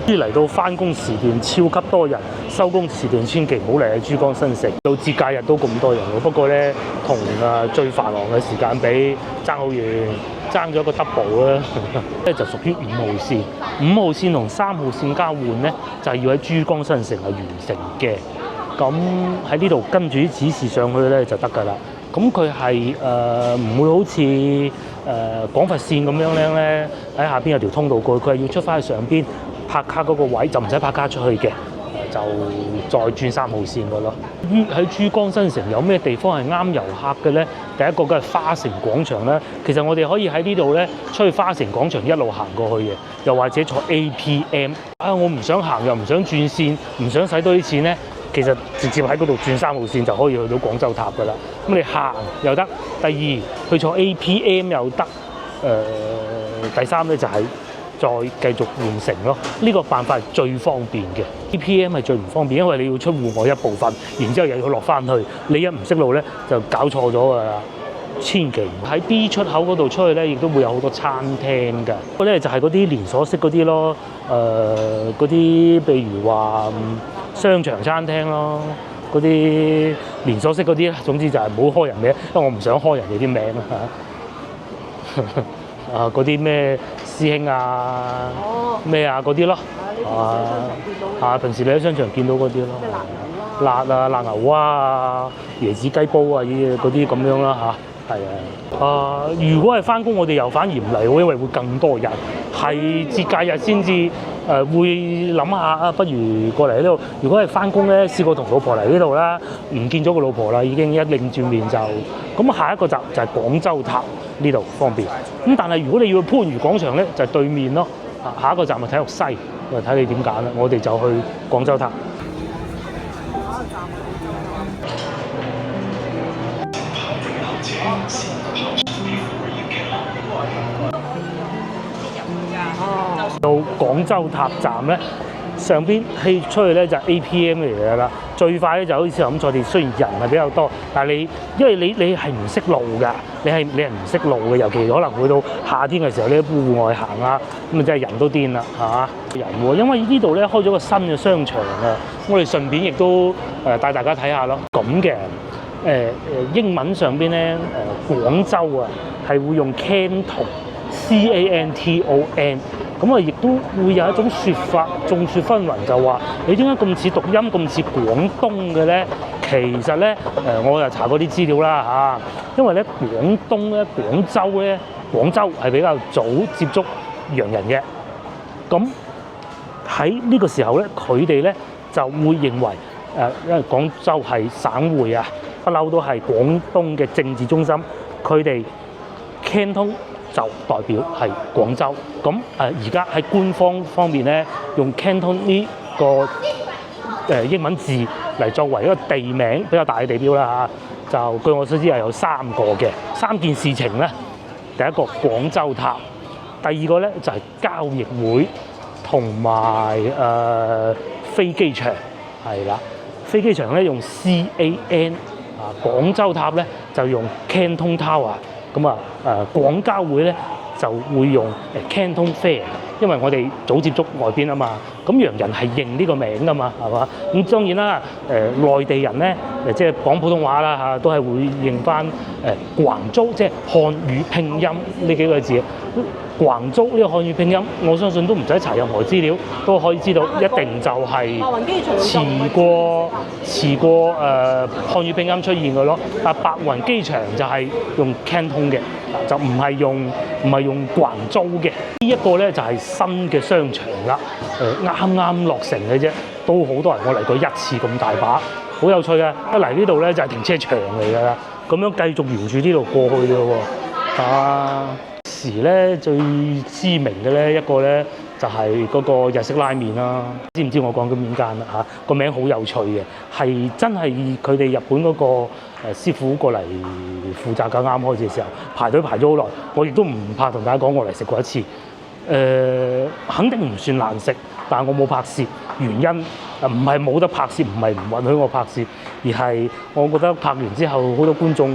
嚟到翻工時段超級多人，收工時段千祈唔好嚟喺珠江新城。到節假日都咁多人喎，不過咧同最繁忙嘅時間比爭好遠，爭咗個 double 啦。咧就屬於5號線，5號線同3號線交換咧，就係要喺珠江新城係完成嘅。咁喺呢度跟住啲指示上去咧就得㗎啦。咁佢係唔會好似廣佛線咁樣咧喺下邊有條通道過去，佢係要出翻去上邊。拍卡嗰個位就唔使拍卡出去嘅，就再轉3號線嘅咯。喺珠江新城有咩地方係啱遊客嘅咧？第一個梗係花城廣場啦。其實我哋可以喺呢度咧出去花城廣場一路行過去嘅，又或者坐 APM。我唔想行又唔想轉線，唔想使多啲錢咧，其實直接喺嗰度轉3號線就可以去到廣州塔㗎啦。咁你行又得，第二去坐 APM 又得，第三咧就係再繼續換乘咯，呢個辦法係最方便嘅。APM 係最唔方便，因為你要出戶外一部分，然之後又要落翻去，你一唔識路咧就搞錯咗㗎啦。千祈喺 B 出口嗰度出去咧，亦都會有好多餐廳㗎。嗰個咧就係嗰啲連鎖式嗰啲咯，嗰啲譬如話商場餐廳咯，嗰啲連鎖式嗰啲，總之就係唔好開人名，因為我唔想開人哋啲名啊。嗰啲咩師兄啊，咩啊嗰啲咯，平時你喺商場見到嗰啲咯，辣啊、辣牛蛙啊、椰子雞煲啊嗰啲咁樣啦嚇，係啊。如果係翻工，我哋又反而唔嚟喎，因為會更多人。係節假日先至會諗下啊，不如過嚟呢度。如果係翻工咧，試過同老婆嚟呢度啦，唔見咗個老婆啦，已經一擰轉面就咁。下一個站就係廣州塔呢度方便。咁但係如果你要去番禺廣場咧，就係對面咯。下一個站係體育西，睇你點揀啦。我哋就去廣州塔。到廣州塔站咧，上邊氣出去咧就係 APM 嚟㗎啦。最快咧就好似咁坐鐵，雖然人係比較多，但係因為你係唔識路㗎，你係唔識路嘅，尤其可能去到夏天嘅時候咧，戶外行啊，咁啊真係人都癲啦，係嘛？人喎，因為呢度咧開咗個新嘅商場啊，我哋順便亦都帶大家睇下咯。咁嘅英文上邊咧廣州啊係會用 Canton。CANTON， 咁啊，亦都會有一種説法，眾說紛紜，就話你點解咁似讀音咁似廣東嘅咧？其實咧，我又查過啲資料啦嚇，因為咧廣東咧、廣州係比較早接觸洋人嘅，咁喺呢個時候咧，佢哋咧就會認為因為廣州係省會啊，不嬲都係廣東嘅政治中心，佢哋 Canton就代表係廣州，咁而家喺官方面咧，用 Canton 呢個英文字嚟作為一個地名比較大嘅地標啦嚇。就據我所知係有3件事情咧。第一個廣州塔，第二個咧就係交易會同埋飛機場，係啦。飛機場咧用 CAN 廣州塔咧就用 Canton Tower。咁廣交會咧就會用Canton Fair， 因為我哋早接觸外邊啊嘛，咁洋人係認呢個名噶嘛，係嘛？咁當然啦，內地人咧即係講普通話啦嚇，都係會認翻廣州，即係漢語拼音呢幾個字。廣州呢個漢語拼音，我相信都唔使查任何資料都可以知道，一定就係遲過漢語拼音出現嘅咯。白雲機場就係用 Canton 嘅，就唔係用廣州嘅。呢一個咧就係新嘅商場啦，啱啱落成嘅啫，都好多人，我嚟過一次咁大把，好有趣嘅。一嚟呢度咧就係停車場嚟㗎啦，咁樣繼續沿住呢度過去嘅喎，時咧最知名嘅咧一個咧就係嗰個日式拉麵啦，知唔知我講緊邊間啦嚇？個名好有趣嘅，係真係佢哋日本嗰個師傅過嚟負責㗎。啱開始嘅時候排隊排咗好耐，我亦都唔怕同大家講，我嚟食過一次。肯定唔算難食，但係我冇拍攝，原因唔係冇得拍攝，唔係唔允許我拍攝，而係我覺得拍完之後好多觀眾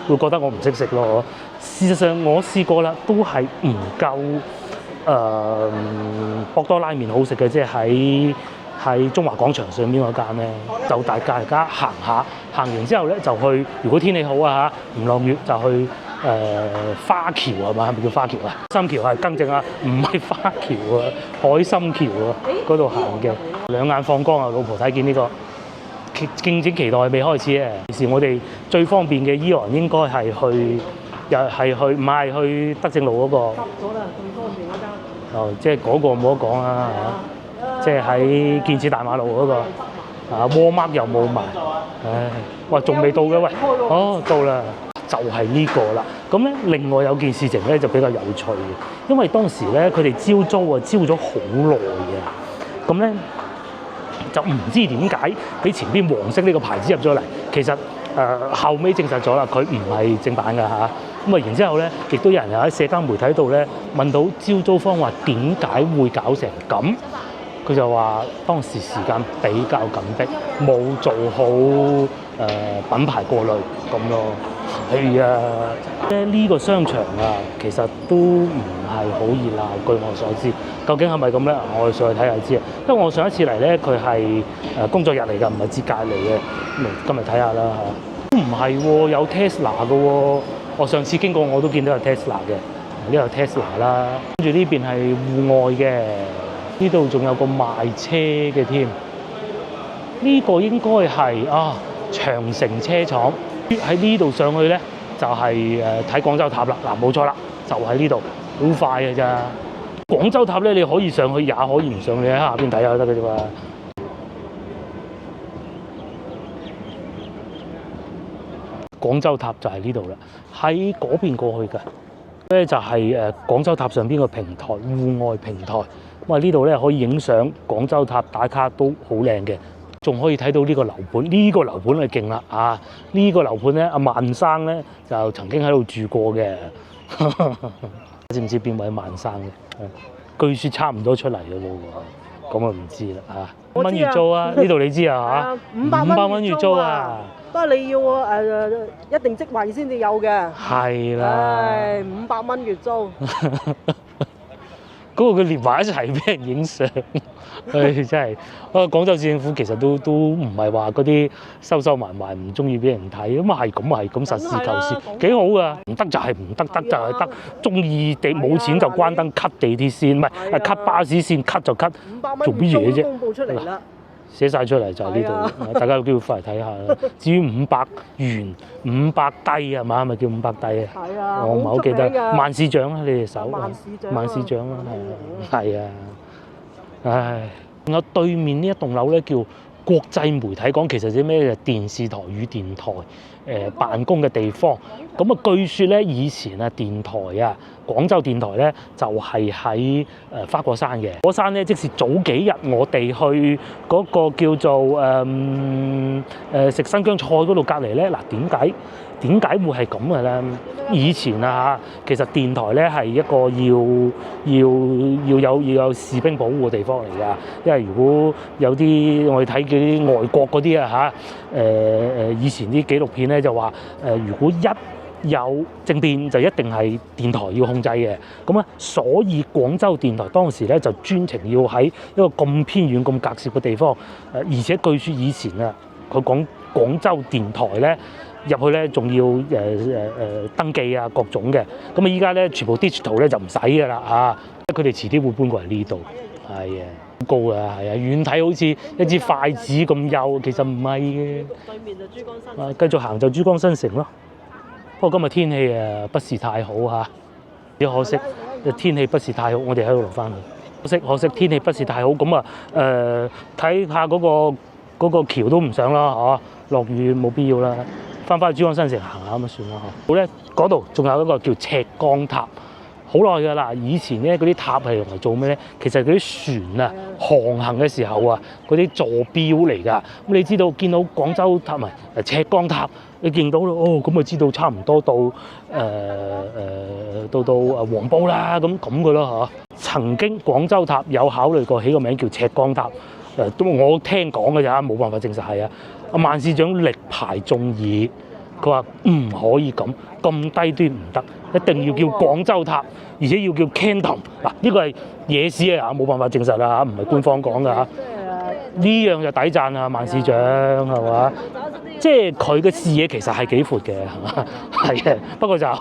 會覺得我唔識食咯。事實上我試過啦，都係唔夠博多拉麵好食嘅，即係喺中華廣場上面嗰間咧，就大家行下，行完之後咧就去，如果天氣好啊嚇，唔落雨就去花橋係嘛？係咪叫花橋啊？心橋係更正啊，唔係花橋啊，海心橋啊，嗰度行嘅，兩眼放光啊！老婆睇見呢個，敬請期待未開始啊！是我哋最方便嘅醫療應該係去，又係去，唔係去德正路嗰個。執咗啦，最方便嗰間。哦，即係嗰個冇得講啦嚇。即係喺建設大馬路嗰個，Walmart 又冇埋，唉，喂，仲未到嘅喂，哦，到啦，就係呢個啦。咁咧，另外有件事情咧就比較有趣嘅，因為當時咧佢哋招租招咗好耐嘅，咁咧就唔知點解俾前邊黃色呢個牌子入咗嚟，其實後尾證實咗啦，佢唔係正版㗎嚇。咁啊，然之後咧，亦都有人喺社交媒體度咧問到招租方話點解會搞成咁？佢就話當時時間比較緊迫，冇做好品牌過濾咁咯。係啊，呢個商場啊，其實都唔係好熱鬧。據我所知，究竟係咪咁咧？我哋上去睇下知啊。因為我上一次嚟咧，佢係工作日嚟㗎，唔係節假嚟嘅。咁今日睇下啦嚇。都唔係喎，有 Tesla 嘅喎。我上次經過我都見到有 Tesla 嘅，呢度有 Tesla 啦。跟住呢邊係戶外嘅。呢度仲有個賣車嘅添，呢個應該係長城車廠。喺呢度上去咧，就係睇廣州塔啦。嗱，冇錯啦，就喺呢度，好快嘅咋。廣州塔咧，你可以上去，也可以唔上去，喺下邊睇下就得嘅啫嘛。廣州塔就係呢度啦，喺嗰邊過去嘅咧就係廣州塔上邊個平台，戶外平台。咁啊呢度咧可以影相，廣州塔打卡都好靚嘅。仲可以睇到呢個樓盤，呢、個樓盤係勁啦啊！呢、個樓盤咧，阿萬生咧就曾經喺度住過嘅，知唔知邊位萬生嘅？據説差唔多出嚟嘅咯喎，咁啊唔知啦嚇。5蚊月租啊？呢度你知啊嚇？500蚊月租啊！不過你要一定職位先至有嘅。係啦。唉，500蚊月租。嗰個佢連埋一齊俾人影相，唉真係。廣州市政府其實都唔係話嗰啲收埋唔中意俾人睇，咁啊係咁實事求是，幾好噶。唔得就係唔得，得就係得。中意地冇錢就關燈 cut 地鐵線，唔係 cut 巴士線 cut 就 cut，做乜嘢啫？公佈出嚟啦。寫晒出嚟就係呢度，大家有機會翻嚟睇下啦。至於500元、500低係嘛？係咪叫500低啊？係啊，我唔係好記得。萬市長啊，你哋手萬市長啊，係啊，唉。仲有對面呢一棟樓咧叫國際媒體港，其實啲咩電視台與電台辦公嘅地方。咁啊，據說咧以前啊電台啊，廣州電台咧就係喺花果山嘅。果山咧，即是早幾日我哋去嗰個叫做食新疆菜嗰度隔離咧。嗱，點解會係咁嘅咧？以前啊，其實電台咧係一個要有士兵保護嘅地方嚟㗎。因為如果有啲我哋睇啲外國嗰啲啊以前啲紀錄片咧就話如果一有政變就一定係電台要控制嘅。咁啊，所以廣州電台當時咧就專程要喺一個咁偏遠、咁隔涉嘅地方。而且據說以前啊，佢講廣州電台咧。入去咧，仲要登記啊，各種嘅。咁啊，依家咧全部 digital 咧就唔使噶啦啊！佢哋遲啲會搬過嚟呢度，係啊，好高啊，係啊，遠睇好似一支筷子咁幼，其實唔係嘅。對面就珠江新城。啊，繼續行就珠江新城咯。不過今日天氣不是太好嚇，只可惜天氣不是太好，我哋喺度落翻去。可惜天氣不是太好，咁啊睇下嗰個橋都唔上啦嚇，落雨冇必要啦。翻去珠江新城行下咁就算啦嗬。好咧，嗰度仲有一個叫赤江塔，好耐㗎啦。以前咧嗰啲塔係用嚟做咩咧？其實嗰啲船啊航行嘅時候啊，嗰啲坐標嚟㗎。咁你知道見到廣州塔咪赤江塔，你見到咯，哦咁就知道差唔多到黃埔啦，咁㗎咯嗬。曾經廣州塔有考慮過起個名叫赤江塔，都我聽講㗎咋，冇辦法證實係啊。阿萬市長力排眾議，佢話唔可以咁低端唔得，一定要叫廣州塔，而且要叫 Canton。嗱，呢個係野史啊，冇辦法證實啦嚇，唔係官方講㗎嚇。呢樣就抵讚啊，萬市長係嘛？即係佢嘅視野其實係幾闊嘅，係嘛？係嘅，不過就有時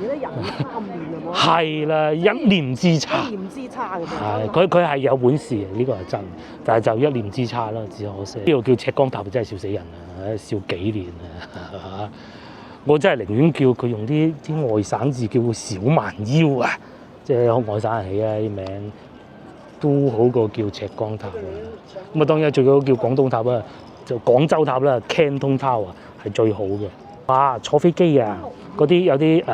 咧人差面啊，係啦，一念之差。一念之差嘅。係，佢係有本事嘅，呢個係真，但係就一念之差啦，只可惜。呢度叫赤江塔真係笑死人啊！笑幾年啊！我真係寧願叫佢用啲外省字叫小蠻腰啊，即係外省人起啊啲名。都好過叫赤江塔啊！咁啊，當然最好叫廣東塔啦，就廣州塔啦 ，Canton Tower 係最好嘅。哇！坐飛機啊，嗰啲有啲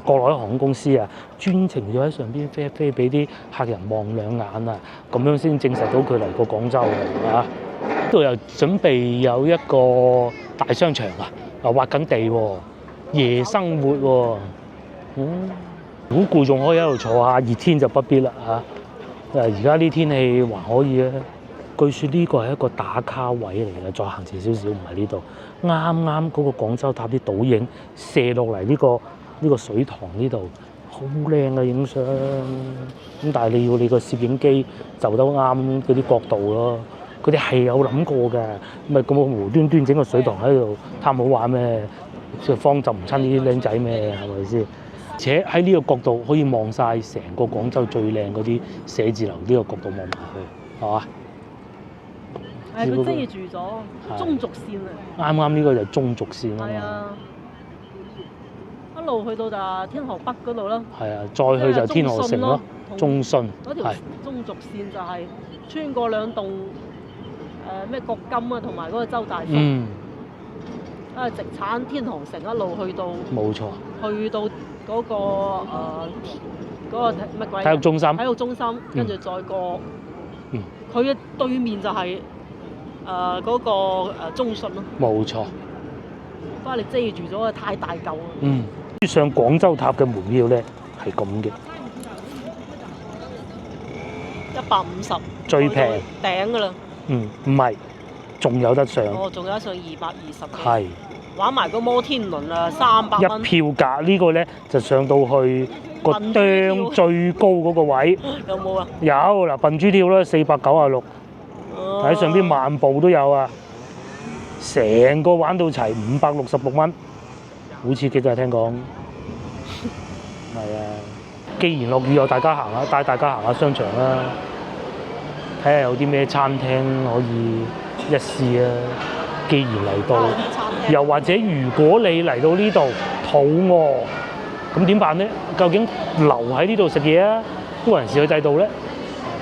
國內航空公司啊，專程要喺上邊飛俾啲客人望兩眼啊，咁樣先證實到佢嚟過廣州嘅啊！呢度又準備有一個大商場啊，挖緊地喎，夜生活喎，如果攰仲可以喺度坐下，熱天就不必啦嚇。而家啲天氣還可以啊，據說呢個係一個打卡位嚟嘅，再行前少少唔係呢度，啱嗰個廣州塔啲倒影射落嚟呢個水塘呢度，好靚嘅影相。咁但係你要你個攝影機就得啱嗰啲角度咯，佢哋係有諗過嘅，咪咁無端端整個水塘喺度貪好玩咩？即係方就唔親啲僆仔咩？係咪先？而且喺呢個角度可以望晒成個廣州最靚嗰啲寫字樓，呢個角度望埋去，係嘛？係佢遮住咗中軸線啊！啱呢個就係中軸線啊嘛。係啊，一路去到就天河北嗰度啦。係啊，再去就天河城咯，中信。嗰條中軸線就係穿過兩棟咩國金啊，同埋嗰個周大福。直產天河城一路去到。冇錯。去到嗰個乜鬼？體育中心。跟住再過。佢嘅對面就係嗰個中信咯。冇錯。不過你遮住咗，太大嚿啦。嗯，上廣州塔嘅門票咧係咁嘅。150最平頂㗎啦。唔係，仲有得上。哦，仲有得上220。係。玩埋個摩天輪啊，300蚊。一票價呢個咧就上到去個釘最高嗰個位。有冇啊？有嗱，笨豬跳啦，496。喺上邊漫步都有啊。成個玩到齊566蚊，好刺激㗎聽講。係啊，既然落雨又大家行下，帶大家行下商場啦，睇下有啲咩餐廳可以一試啊。既然嚟到，又或者如果你嚟到呢度肚餓，咁點辦呢？究竟留喺呢度食嘢啊，都還是去第度咧？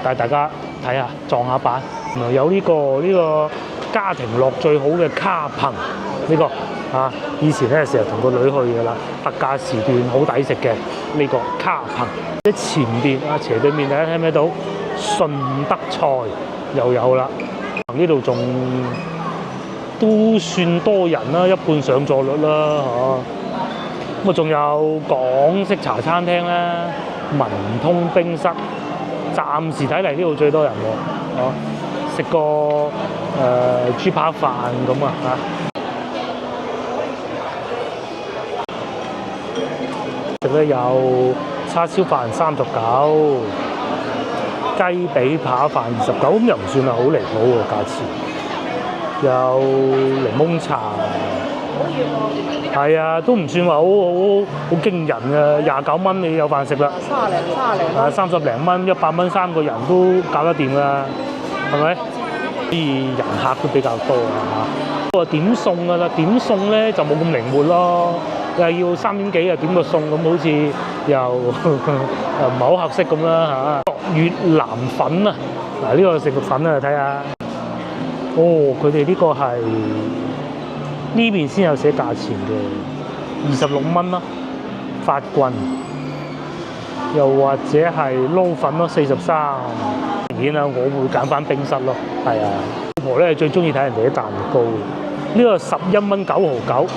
帶大家睇下撞下板，原來有呢個家庭樂最好嘅卡朋呢個啊，以前咧成日同個女去㗎啦，特價時段好抵食嘅呢個卡朋。喺前邊啊斜對面大家睇唔睇到順德菜又有啦，呢度仲都算多人啦，一半上座率啦嚇。咁啊仲有港式茶餐廳啦，文通冰室，暫時睇嚟呢度最多人喎，啊食個豬扒飯咁啊嚇，食咧有叉燒飯39，雞髀扒飯29，咁又唔算係好離譜喎價錢。有檸檬茶，係啊，都唔算話好驚人嘅，29蚊你有飯食啦，30零蚊，100蚊3個人都搞得掂啦。係咪？啲人客都比較多啊！不過點餸㗎啦，點餸咧就冇咁靈活咯。又係要3點幾啊點個餸咁，好似又唔係好合適咁啦嚇。越南粉啊，嗱呢個食個粉啊，睇下。哦，佢哋呢個係呢邊先有寫價錢嘅，26蚊啦，法棍。又或者係撈粉咯，43。明顯啦，我會揀翻冰室咯，係啊。老婆咧最中意睇人哋啲蛋糕，呢個11蚊9毫9。似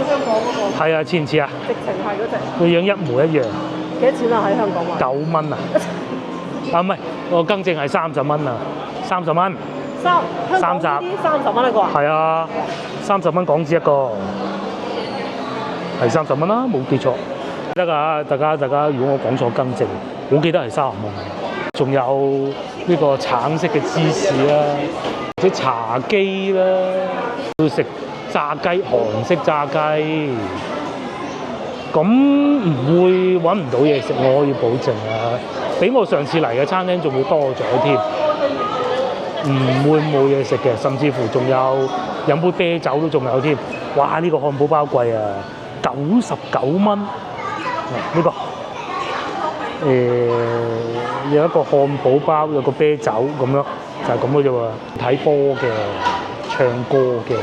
香港嗰個。係啊，似唔似啊？直情係嗰隻。個樣一模一樣。幾多錢啊？喺香港買？9蚊啊！啊唔係，我更正係30蚊啊，30蚊。30 30蚊一個啊？係啊，30蚊港紙一個，係30蚊啦，冇記錯。得㗎，大家如果我講錯更正，我記得係30蚊。仲有呢個橙色嘅芝士啦，或者茶几啦，要食炸雞，韓式炸雞，咁唔會揾唔到嘢食，我可以保證啊！比我上次嚟嘅餐廳仲會多咗添，唔會冇嘢食嘅，甚至乎仲有飲杯啤酒都仲有添。哇！呢個漢堡包貴啊，99蚊。呢個有一個漢堡包，有個啤酒咁樣，就係咁嘅啫喎。睇波嘅，唱歌嘅，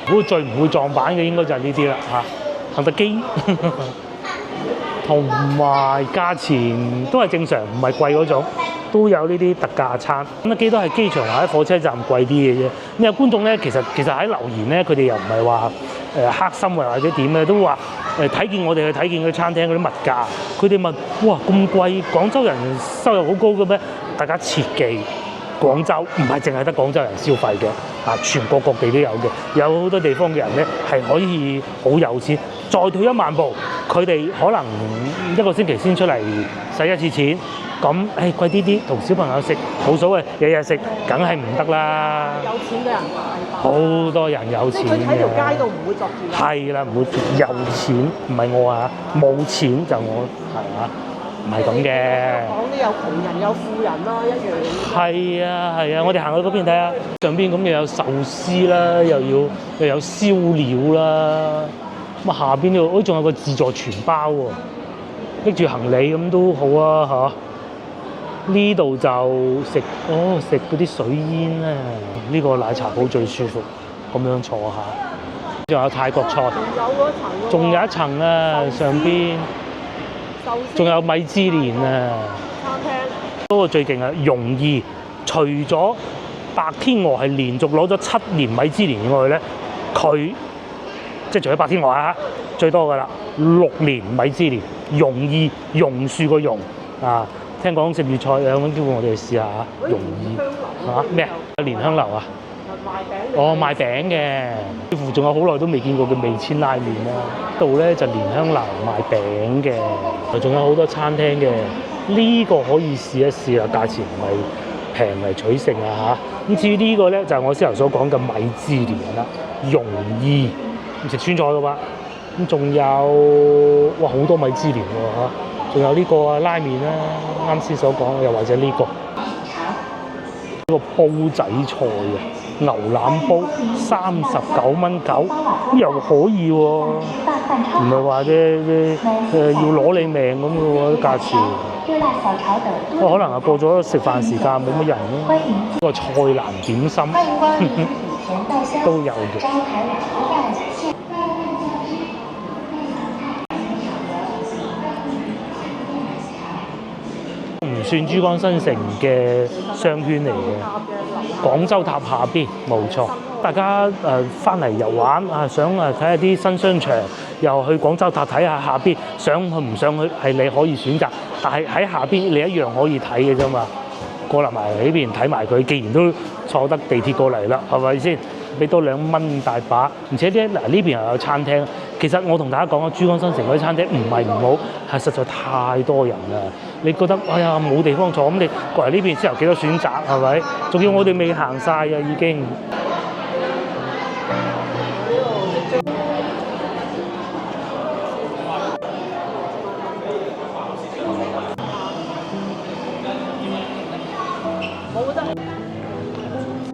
如果最唔會撞板嘅應該就係呢啲啦嚇。肯德基，同埋價錢都係正常，唔係貴嗰種，都有呢啲特價餐。肯德基都係機場或者火車站貴啲嘅啫。咁有觀眾咧，其實喺留言咧，佢哋又唔係話黑心或者點咧，都話睇見我哋去睇見嗰啲餐廳嗰啲物價，佢哋問：哇咁貴，廣州人收入好高嘅咩？大家切記，廣州唔係淨係得廣州人消費嘅，啊全國各地都有嘅，有好多地方嘅人咧係可以好有錢。再退一萬步，佢哋可能一個星期先出嚟使一次錢，咁貴啲啲，同小朋友食冇所謂，日日食梗係唔得啦。有錢嘅人好多人有錢嘅。佢喺條街度唔會作住。係啦，唔會有錢，唔係我啊，冇錢就我係啊，唔係咁嘅。講啲有窮人有富人啦，一樣。係啊係啊，我哋行去嗰邊睇下，上邊咁又有壽司啦，又有燒料啦。咁啊下邊呢度，仲有個自助全包喎，拎住行李咁都好啊嚇。呢度就食嗰啲水煙啊，呢個奶茶鋪最舒服，咁樣坐下。仲有泰國菜，仲有一層啊，上邊仲有米芝蓮啊。餐廳嗰個最勁啊，容易除咗白天鵝係連續攞咗7年米芝蓮以外咧，佢即係除咗白天鵝啊，最多㗎啦，6年米芝蓮，榕樹個榕啊！聽講食粵菜有冇機會我哋試下榕意嚇咩啊？蓮香樓啊！賣餅嘅，幾乎仲有好耐都未見過嘅味千拉麵啦。度咧就蓮香樓賣餅嘅，仲有好多餐廳嘅。呢個可以試一試啊，價錢唔係平嚟取勝啊嚇。咁至於呢個咧就係我先頭所講嘅米芝蓮啦，榕意食川菜嘅話，咁仲有哇好多米芝蓮喎嚇，仲有呢個啊拉麵啦，啱先所講，又或者呢個煲仔菜啊，牛腩煲39蚊9，又可以喎，唔係話要攞你命咁嘅喎啲價錢。可能係過咗食飯時間冇乜人咯。呢個菜籃點心都有嘅。唔算珠江新城嘅商圈嚟嘅，廣州塔下邊冇錯。大家翻嚟遊玩啊，想睇下啲新商場，又去廣州塔睇下下邊，想去唔想去係你可以選擇，但係喺下邊你一樣可以睇嘅啫嘛。過嚟埋呢邊睇埋佢，既然都坐得地鐵過嚟啦，係咪先？俾多2蚊大把，而且呢邊又有餐廳。其實我同大家講啊，珠江新城嗰啲餐廳唔係唔好，係實在太多人啦。你覺得哎呀冇地方坐，咁你過嚟呢邊先有幾多選擇係咪？仲要我哋未行晒啊已經。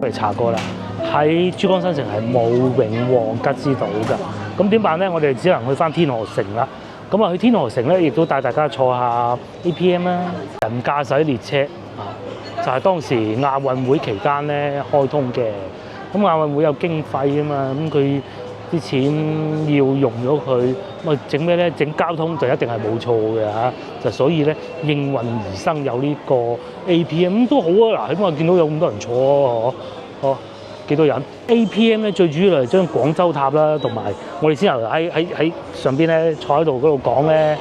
我哋查過啦。喺珠江新城係冇永旺吉之島㗎，咁點辦咧？我哋只能去翻天河城啦。咁啊，去天河城咧，亦都帶大家坐下 APM 啦，人駕駛列車啊，就係當時亞運會期間咧開通嘅。咁亞運會有經費啊嘛，咁佢啲錢要用咗佢，咁啊整咩咧？整交通就一定係冇錯嘅嚇，就所以咧應運而生有呢個 APM 咁都好啊！嗱，起碼見到有咁多人坐啊，哦。幾多人 ？APM 咧最主要係將廣州塔啦，同埋我哋先頭喺上邊咧坐喺度嗰度講咧，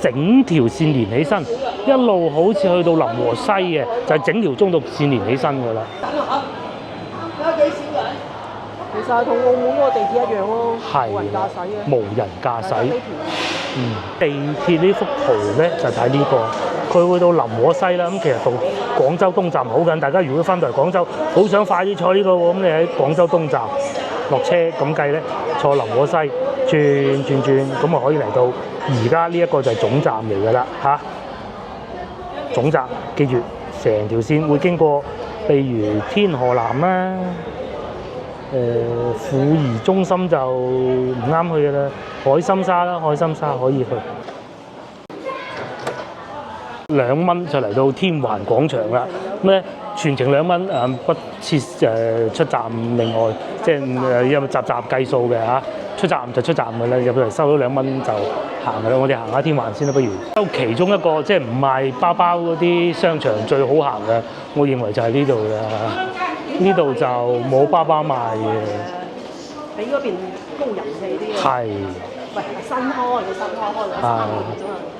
整條線連起身，一路好似去到臨河西嘅，就係整條中途線連起身㗎啦。其實係同澳門嗰個地鐵一樣咯，係無人駕駛嘅。無人駕駛。地鐵呢幅圖咧就睇呢個。佢去到臨河西啦，咁其實到廣州東站好緊。大家如果翻到嚟廣州，好想快啲坐呢個喎，咁你喺廣州東站落車咁計咧，坐臨河西轉，咁啊可以嚟到而家呢一個就係總站嚟㗎啦嚇。總站記住，成條線會經過，譬如天河南啦，婦兒中心就唔啱去㗎啦，海心沙啦，海心沙可以去。2蚊就嚟到天環廣場啦，咁咧全程2蚊，不設出站另外，即係有集計數嘅嚇，出站就出站嘅啦，入到嚟收咗2蚊就行嘅啦。我哋行下天環先啦，不如。收其中一個即係唔賣包包嗰啲商場最好行嘅，我認為就係呢度啦。呢度就冇包包賣嘅。俾嗰邊工人氣啲嘅。係。喂，新開咗3個月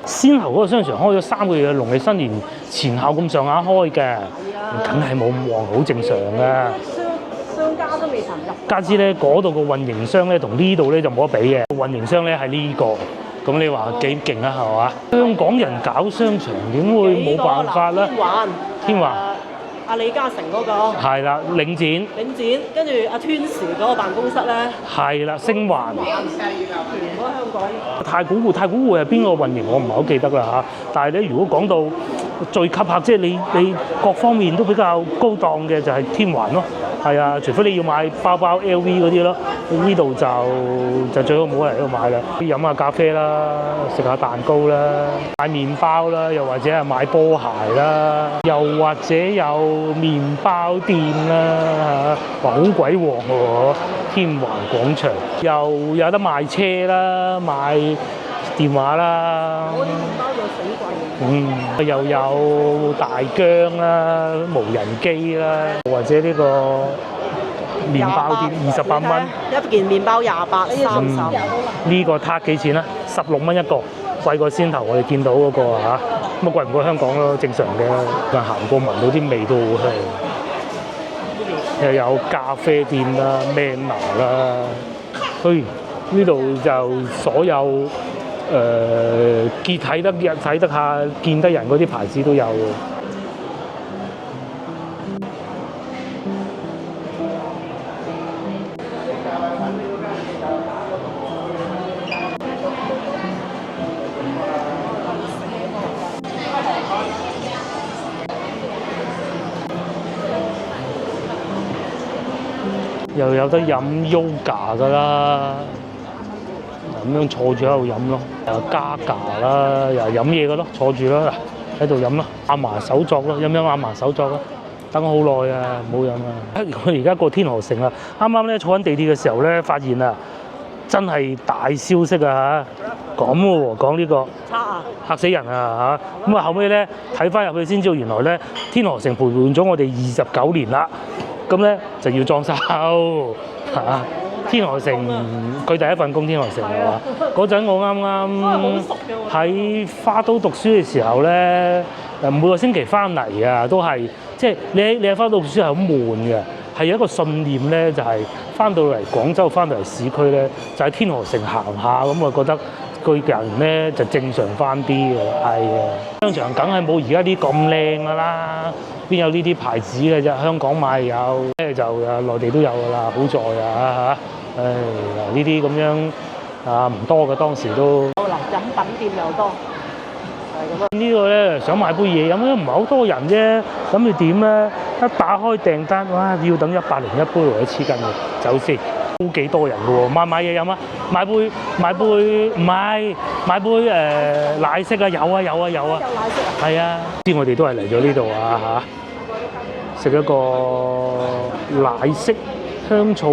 先後嗰個商場開咗3個月，農曆新年前後咁上下開嘅，梗係冇咁旺，好正常嘅。商家都未曾入。加之咧，嗰度個運營商咧同呢度咧就冇得比嘅，運營商咧係呢個，咁你話幾勁啊？係嘛？香港人搞商場點會冇辦法啦？天環。阿李嘉誠嗰個係啦，領展，跟住阿 Twins 嗰個辦公室咧係啦，星環，全個香港。太古匯係邊個運營我唔係好記得啦嚇，但係咧如果講到最吸客，即係你各方面都比較高檔嘅就係天環咯，係啊，除非你要買包包 LV 嗰啲咯，呢度就最好唔好嚟呢度買啦，飲下咖啡啦，食下蛋糕啦，買麵包啦，又或者係買波鞋啦，又或者有麵包店啦嚇，好鬼旺喎！天環廣場又有得賣車啦，賣電話啦，我啲麵包就死貴嘅。又有大疆啦、無人機啦，或者呢個麵包店28蚊，一件麵包28、30。呢個撻幾錢啊？16蚊一個，貴過先頭我哋見到嗰個嚇。咁啊貴唔過香港咯，正常嘅。但行過聞到啲味都好香。又有咖啡店啦、Manner 啦，呢度就所有睇得下見得人嗰啲牌子都有。又有得飲 yoga 噶啦，咁樣坐住喺度飲咯。加價啦，又飲嘢嘅咯，坐住啦，喺度飲咯。亞麻手作咯，飲亞麻手作咯。等好耐啊，唔好飲啊！我而家過天河城啦，啱啱咧坐緊地鐵嘅時候咧，發現啊，真係大消息啊嚇！咁喎，講呢個嚇死人啊嚇！咁啊後尾咧睇翻入去先知道，原來咧天河城陪伴咗我哋29年啦。咁咧就要裝修嚇。天河城佢第一份工天河城係嘛？嗰陣我啱啱喺花都讀書嘅時候咧，每個星期翻嚟啊，都係即係你喺花都讀書係好悶嘅，係有一個信念咧，就係翻到嚟廣州，翻到嚟市區咧，就喺天河城行下，咁我覺得個人咧就正常翻啲嘅，係啊。商場梗係冇而家啲咁靚㗎啦。邊有呢啲牌子嘅啫？香港買有，就內地都有㗎啦。好在啊嚇，唉嗱呢啲咁樣啊唔多嘅當時都。嗱，飲品店又多，係咁樣。呢個咧想買杯嘢飲咧，唔係好多人啫。咁你點咧？一打開訂單，哇！要等101杯或者黐筋嘅，走先。都幾多人嘅喎，買嘢飲啊！買杯唔係買杯奶昔啊，有啊。有奶昔啊？係啊，知我哋都係嚟咗呢度啊嚇，食一個奶昔香草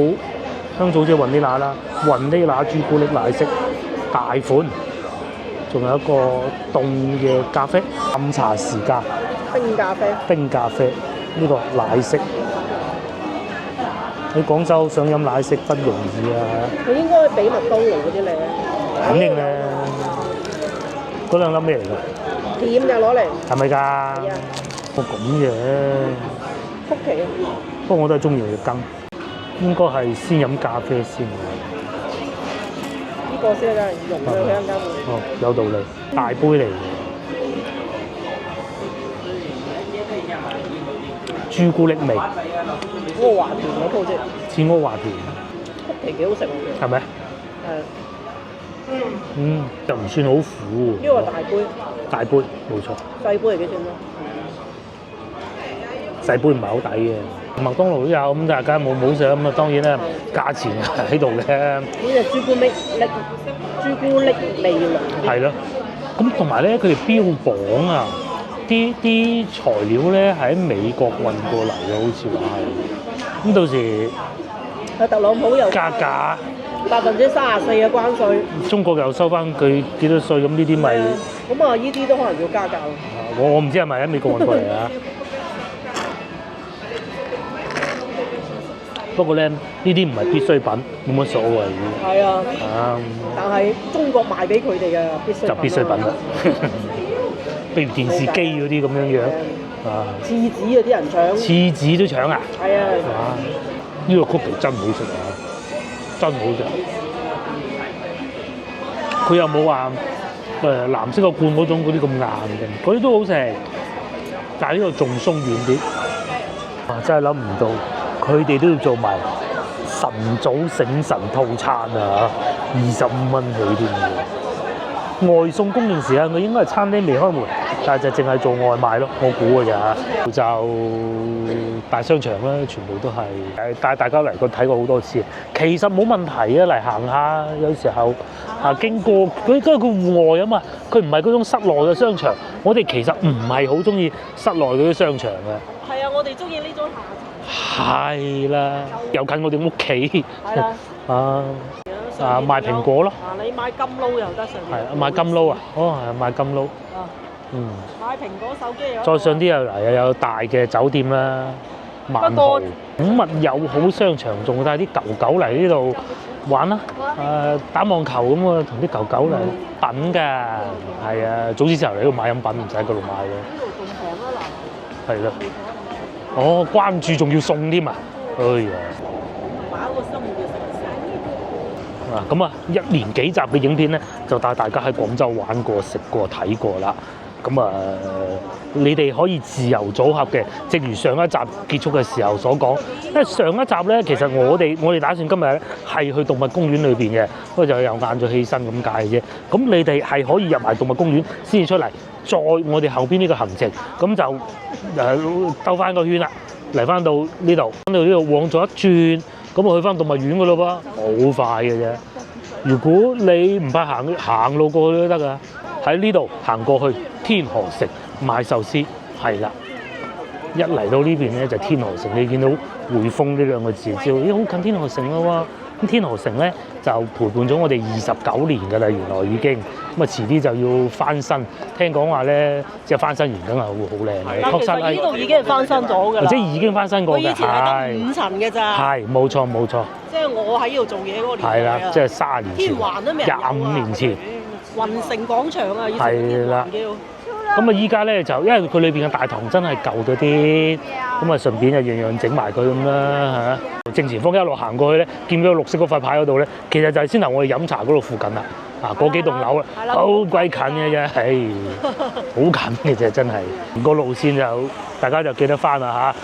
即係雲呢拿啦，雲呢拿朱古力奶昔大款，仲有一個凍嘅咖啡，飲茶時間冰咖啡呢個奶昔。喺廣州想飲奶昔不容易啊！佢應該比麥當勞嗰啲靚。肯定咧，嗰兩粒咩嚟㗎？甜就攞嚟。係咪㗎？係啊。哦咁嘅。曲奇啊！不過我都係中意佢嘅羹，應該係先飲咖啡先。呢個先㗎，溶咗佢一間會。哦，有道理，大杯嚟嘅。朱古力味。柯華田嗰鋪啫。似柯華田。曲奇幾好食喎。係咪？係。就唔算好苦。呢個大杯。大杯，冇錯。細杯係幾錢咯？細杯唔係好抵嘅。麥當勞都有，咁大家冇食咁啊，當然啦，價錢喺度嘅。呢隻朱古力味濃。係咯。咁同埋咧，佢哋標榜啊，啲材料咧喺美國運過嚟嘅，好似話係。咁到時特朗普又加價34%嘅關稅，中國又收翻佢幾多稅，咁呢啲咪咁啊？呢啲都可能要加價咯。我唔知係咪喺美國運過嚟啊？不過咧，呢啲唔係必需品，冇乜所謂嘅。係啊。但係中國賣俾佢哋嘅必需品。就必需品啦。譬如電視機嗰啲咁樣。廁紙啊！啲人搶。廁紙都搶啊！係啊。呢個曲奇真好食啊！真好食。佢又冇話藍色個罐嗰種嗰啲咁硬嘅，嗰啲都好食，但係呢個仲鬆軟啲。真係諗唔到，佢哋都要做埋晨早醒神套餐啊！25蚊起添喎。外送供應時間佢應該係餐廳未開門，但係就淨係做外賣咯，我估㗎咋。就大商場啦，全部都係帶大家嚟過睇過好多次，其實冇問題啊，嚟行下有時候經過佢因為佢戶外啊嘛，佢唔係嗰種室內嘅商場，我哋其實唔係好中意室內嗰啲商場嘅。係啊，我哋中意呢種下層。係啦，又近我哋屋企。係啦。啊。上面賣蘋果咯。你買金撈又得上面。係買金撈啊！哦，係買金撈。嗯。買蘋果手機有。再上啲又嚟又有大嘅酒店啦，萬豪、五物友好商場，仲帶啲狗狗嚟呢度玩啦。打網球咁啊，同啲狗狗嚟品㗎。係啊，早啲時候嚟呢度買飲品，唔使喺嗰度買嘅。呢度仲平啊嗱。係啦。哦，關注仲要送添啊！哎呀。買一個生活嘅城市。咁啊，一連幾集嘅影片咧，就帶大家喺廣州玩過、食過、睇過啦。咁啊，你哋可以自由組合嘅，正如上一集結束嘅時候所講。因為上一集咧，其實我哋打算今日咧係去動物公園裏邊嘅，不過就又晏咗起身咁解嘅啫。咁你哋係可以入埋動物公園先至出嚟，再我哋後邊呢個行程，咁就兜翻個圈啦，嚟翻到呢度，翻到呢度往左一轉，咁啊去翻動物園噶咯噃，好快嘅啫。如果你唔怕行路過去都得噶。喺呢度行過去天河城買壽司，係啦。一嚟到呢邊咧就天河城，你見到匯豐呢兩個字，知道咦好近天河城咯喎。咁天河城咧就陪伴咗我哋29年㗎啦，原來已經。咁啊遲啲就要翻新，聽講話咧即係翻新完梗係會好靚嘅。確實係。呢度已經係翻新咗㗎啦。即係已經翻新過嘅。佢以前係得5層嘅咋。係冇錯冇錯。即係我喺呢度做嘢嗰個年代啊。係啦，即係30年前。天環都未有啊。25年前。雲城廣場啊，以前天環叫。咁啊依家咧就因為佢裏邊嘅大堂真係舊咗啲，咁啊順便就樣樣整埋佢咁啦嚇。正前方一路行過去咧，見到綠色嗰塊牌嗰度咧，其實就係先頭我哋飲茶嗰度附近啦。嗰幾棟樓啊，好鬼近嘅啫，係好近嘅啫，真係。個路線就大家就記得翻啦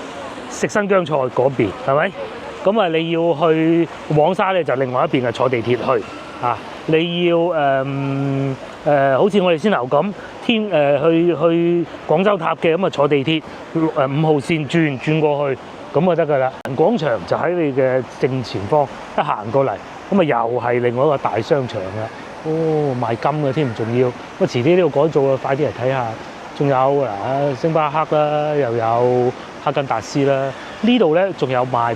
嚇。食新疆菜嗰邊係咪？咁啊你要去黃沙咧，就另外一邊係坐地鐵去啊。你要好似我哋先頭咁去廣州塔嘅咁啊，坐地鐵5號線轉過去咁就得㗎啦。廣場就喺你嘅正前方，一行過嚟咁啊，又係另外一個大商場啦。哦，賣金嘅添，仲要咁遲啲呢度改造啊，快啲嚟睇下。仲有星巴克啦，又有哈根達斯啦。呢度咧仲有賣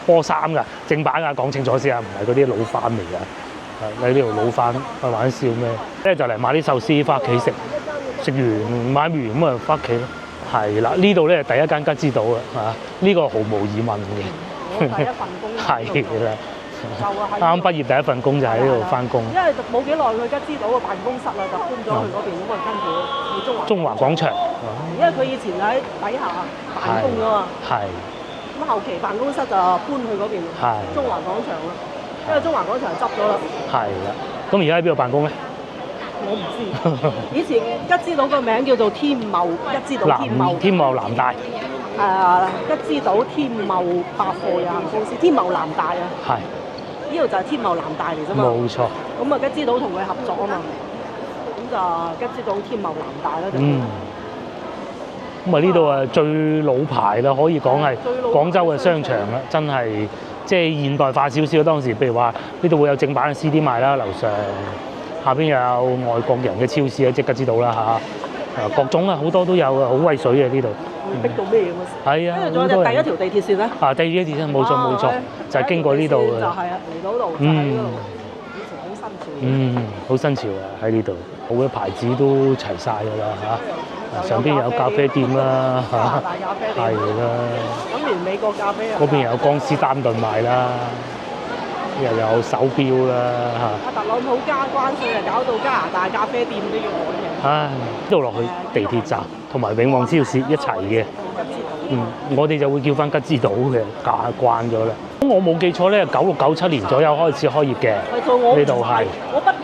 波衫㗎，正版㗎，講清楚先啊，唔係嗰啲老翻嚟㗎。喺呢度老翻開玩笑咩？咧就嚟買啲壽司翻屋企食，食完買完咁啊翻屋企咯。係啦，呢度咧第一間吉之島啊，呢個毫無疑問嘅。我第一份工係啦，啱啱畢業第一份工就喺呢度翻工。因為冇幾耐佢吉之島嘅辦公室啦，就搬咗去嗰邊咁啊，跟住去中華廣場。因為佢以前喺底下辦公㗎嘛。係。咁後期辦公室就搬去嗰邊，中華廣場啦。因為中華廣場執咗啦。係啦。咁而家喺邊度辦公咧？我唔知。以前吉之島個名叫做天茂吉之島天茂南大。吉之島天茂百貨有限公司，天茂南大啊。係。呢度就係天茂南大嚟啫嘛。冇錯。咁啊，吉之島同佢合作啊嘛。咁就吉之島天茂南大啦。咁啊，呢度啊最老牌啦，可以講係廣州嘅商場啦，真係。即係現代化少少，當時譬如話呢度會有正版嘅 CD 賣啦，樓上下邊又有外國人嘅超市啊，即刻知道啦嚇。各種啊好多都有啊，好威水嘅呢度。逼到咩咁啊？係啊，跟住仲有第一條地鐵線咧。第二條地鐵線冇錯，就係經過呢度嘅。就係啊，嚟到度就喺呢度。以前好新潮。好新潮啊！喺呢度，好嘅牌子都齊晒㗎啦嚇。上邊有咖啡店啦嚇，係啦。咁連美國咖啡啊，嗰邊有江詩丹頓賣啦，又有手錶啦嚇。特朗普加關稅啊，搞到加拿大咖啡店都要改嘅。唉，呢度落去地鐵站同埋永旺超市一齊嘅。我哋就會叫翻吉之島嘅，慣咗啦。咁我冇記錯咧，96、97年左右開始開業嘅。呢度係。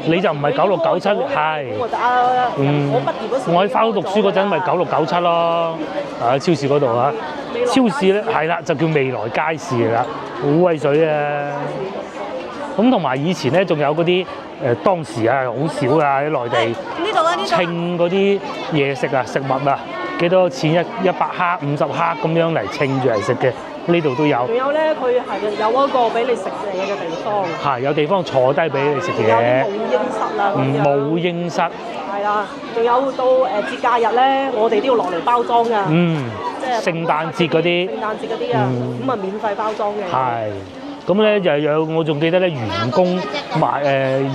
你就唔係96、97，係。我畢業嗰時。我喺花都讀書嗰陣，咪96、97咯。超市嗰度啊。超市咧係啦，就叫未來街市啦，好威水啊！咁同埋以前咧，仲有嗰啲當時啊好少啊喺內地稱嗰啲嘢食啊食物啊。幾多錢100克、50克咁樣嚟稱住嚟食嘅，呢度都有。仲有咧，佢係有嗰個俾你食嘢嘅地方。係有地方坐低俾你食嘢。有母嬰室啦。母嬰室。係啦，仲有到節假日咧，我哋都要落嚟包裝㗎。即係聖誕節嗰啲。聖誕節嗰啲啊，咁啊免費包裝嘅。係。咁咧又有我仲記得咧員工賣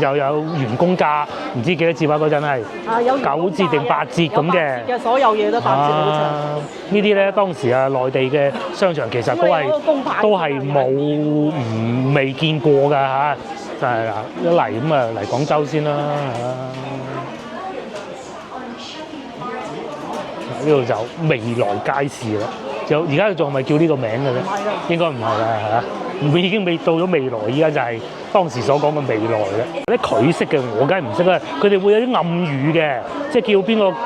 又有員工價，唔知幾多折啊嗰陣係有9折定8折咁嘅。所有嘢都8折好長。呢啲咧當時啊內地嘅商場其實都係未見過㗎嚇，就係啦一嚟咁啊嚟廣州先啦呢度就未來街市啦，而家仲係咪叫呢個名嘅咧？應該唔係啦嚇，已經未到咗未來，依家就係當時所講嘅未來啦。啲佢識嘅我梗係唔識啦，佢哋會有啲暗語嘅，即係叫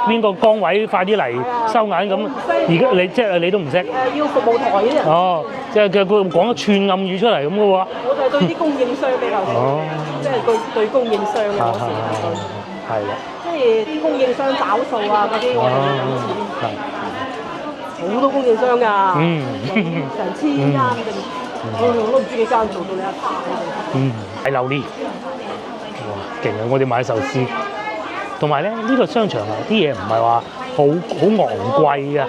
邊個崗位快啲嚟收銀咁。而家你都唔識？要服務台啲人。哦，即係佢講一串暗語出嚟咁嘅喎。我就係對啲供應商比較熟，即係對供應商嘅嗰時係啦。即係啲供應商找數啊嗰啲，我哋好多供應商㗎，成千間定，我都唔知幾間做到你一排。係榴蓮，哇勁啊！我哋買壽司，同埋咧呢個商場啊啲嘢唔係話好昂貴啊，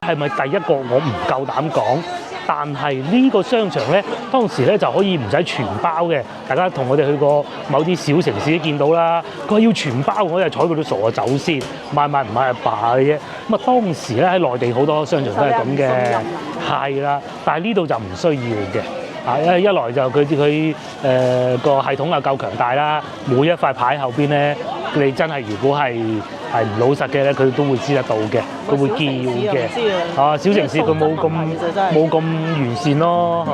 係咪第一個我唔夠膽講？但係呢個商場咧，當時咧就可以唔使全包嘅。大家同我哋去過某啲小城市都見到啦。佢話要全包，我就睬佢都傻啊，走先買唔買阿爸嘅啫。咁啊，當時咧喺內地好多商場都係咁嘅，係啦。但係呢度就唔需要嘅。一來就佢個系統啊夠強大啦，每一塊牌後邊咧，你真係如果係唔老實嘅咧，佢都會知得到嘅，佢會叫嘅。小城市佢冇咁完善咯，